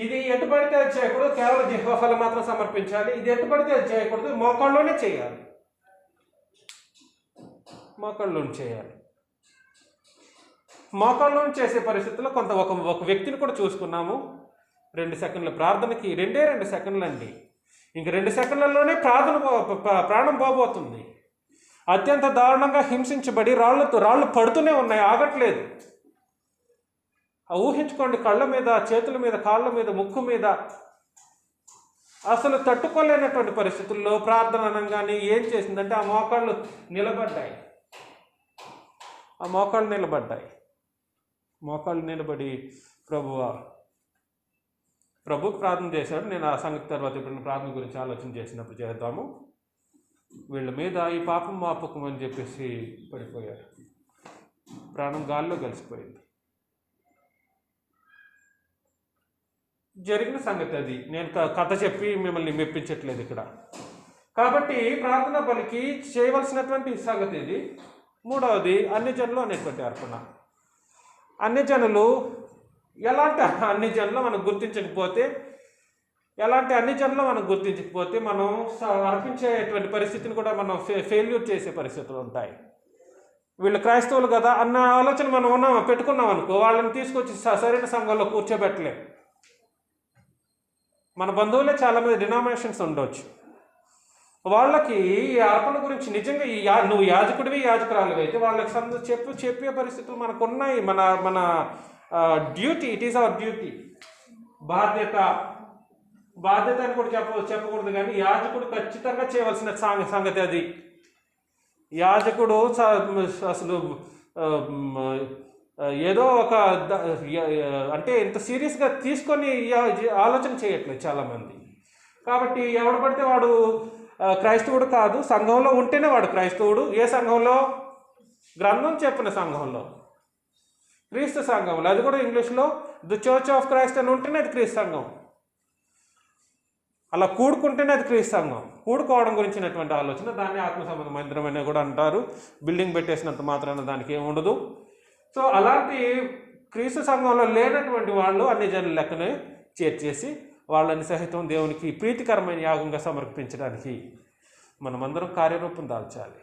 ఇది ఎటు పడితే అది చేయకూడదు. కేవలం జిహ్వా ఫలం మాత్రం సమర్పించాలి. ఇది ఎటు పడితే అది చేయకూడదు. మోకాళ్ళలోనే చేయాలి. మోకాళ్ళలోనే చేయాలి. మోకాళ్ళలోనే చేసే పరిస్థితుల్లో ఒక వ్యక్తిని కూడా చూసుకున్నాము. 2 సెకండ్ల ప్రార్థనకి 2 సెకండ్లు అండి. ఇంక 2 సెకండ్లలోనే ప్రాణం పోబోతుంది. అత్యంత దారుణంగా హింసించబడి రాళ్ళు పడుతూనే ఉన్నాయి, ఆగట్లేదు. ఊహించుకోండి, కళ్ళ మీద, చేతుల మీద, కాళ్ళ మీద, ముక్కు మీద అసలు తట్టుకోలేనటువంటి పరిస్థితుల్లో ప్రార్థన అనగానే ఏం చేసిందంటే ఆ మోకాళ్ళు నిలబడ్డాయి. మోకాళ్ళు నిలబడి ప్రభుకు ప్రార్థన చేశాడు. నేను ఆ సంగతి తర్వాత ఇప్పుడు ప్రార్థన గురించి ఆలోచన చేసినప్పుడు చేద్దాము. వీళ్ళ మీద ఈ పాపం మాపకం అని చెప్పేసి పడిపోయారు. ప్రాణం గాల్లో కలిసిపోయింది. జరిగిన సంగతి అది. నేను కథ చెప్పి మిమ్మల్ని మెప్పించట్లేదు ఇక్కడ. కాబట్టి ప్రార్థన బలికి చేయవలసినటువంటి సంగతి ఇది. మూడవది అన్యజనులు అనేటువంటి అర్పణ. అన్యజనులు ఎలాంటి అన్యజనులు మనం గుర్తించకపోతే ఎలాంటి అన్ని జనులు మనం గుర్తించకపోతే మనం అర్పించేటువంటి పరిస్థితిని కూడా మనం ఫెయిల్యూర్ చేసే పరిస్థితులు ఉంటాయి. వీళ్ళు క్రైస్తవులు కదా అన్న ఆలోచన మనం పెట్టుకున్నాం అనుకో, వాళ్ళని తీసుకొచ్చి సరైన సంఘంలో కూర్చోబెట్టలేం. మన బంధువులే చాలామంది డినామినేషన్స్ ఉండవచ్చు. వాళ్ళకి ఈ అర్పణ గురించి నిజంగా నువ్వు యాజకుడివి యాజకురాలివి అయితే వాళ్ళకి చెప్పే పరిస్థితులు మనకు ఉన్నాయి. మన duty, it is our duty. బాధ్యత అని కూడా చెప్పకూడదు, కానీ యాజకుడు ఖచ్చితంగా చేయవలసిన సంగతి అది. యాజకుడు అసలు ఏదో ఒక అంటే ఇంత సీరియస్గా తీసుకొని ఆలోచన చేయట్లేదు చాలామంది. కాబట్టి ఎవడు పడితే వాడు క్రైస్తవుడు కాదు. సంఘంలో ఉంటేనే వాడు క్రైస్తవుడు. ఏ సంఘంలో? గ్రంథం చెప్పిన సంఘంలో, క్రీస్తు సంఘంలో. అది కూడా ఇంగ్లీష్లో ది చర్చ్ ఆఫ్ క్రైస్ట్ అని ఉంటేనే అది క్రీస్తు సంఘం. అలా కూడుకుంటేనే అది క్రీస్తు సంఘం. కూడుకోవడం గురించినటువంటి ఆలోచన, దాన్ని ఆత్మ సంబంధ మందిరం అని కూడా అంటారు. బిల్డింగ్ పెట్టేసినంత మాత్రాన దానికి ఏమి ఉండదు. సో అలాంటి క్రీస్తు సంఘంలో లేనటువంటి వాళ్ళు అన్ని జనుల లెక్కనే చేర్చేసి వాళ్ళని సహితం దేవునికి ప్రీతికరమైన యాగంగా సమర్పించడానికి మనమందరం కార్యరూపం దాల్చాలి.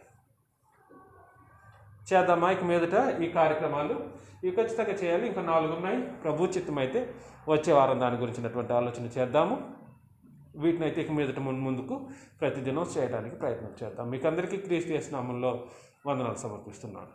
చేద్దామా? ఇక మీదట ఈ కార్యక్రమాలు ఇవి ఖచ్చితంగా చేయాలి. ఇంకా 4 ఉన్నాయి. ప్రభు చిత్తం అయితే వచ్చే వారం దాని గురించినటువంటి ఆలోచన చేద్దాము. వీటినైతే ఇక మీదట ముందుకు ప్రతిదినం చేయడానికి ప్రయత్నం చేద్దాం. మీకు అందరికీ క్రీస్తు యేసు నామములో వందనాలు సమర్పిస్తున్నాను.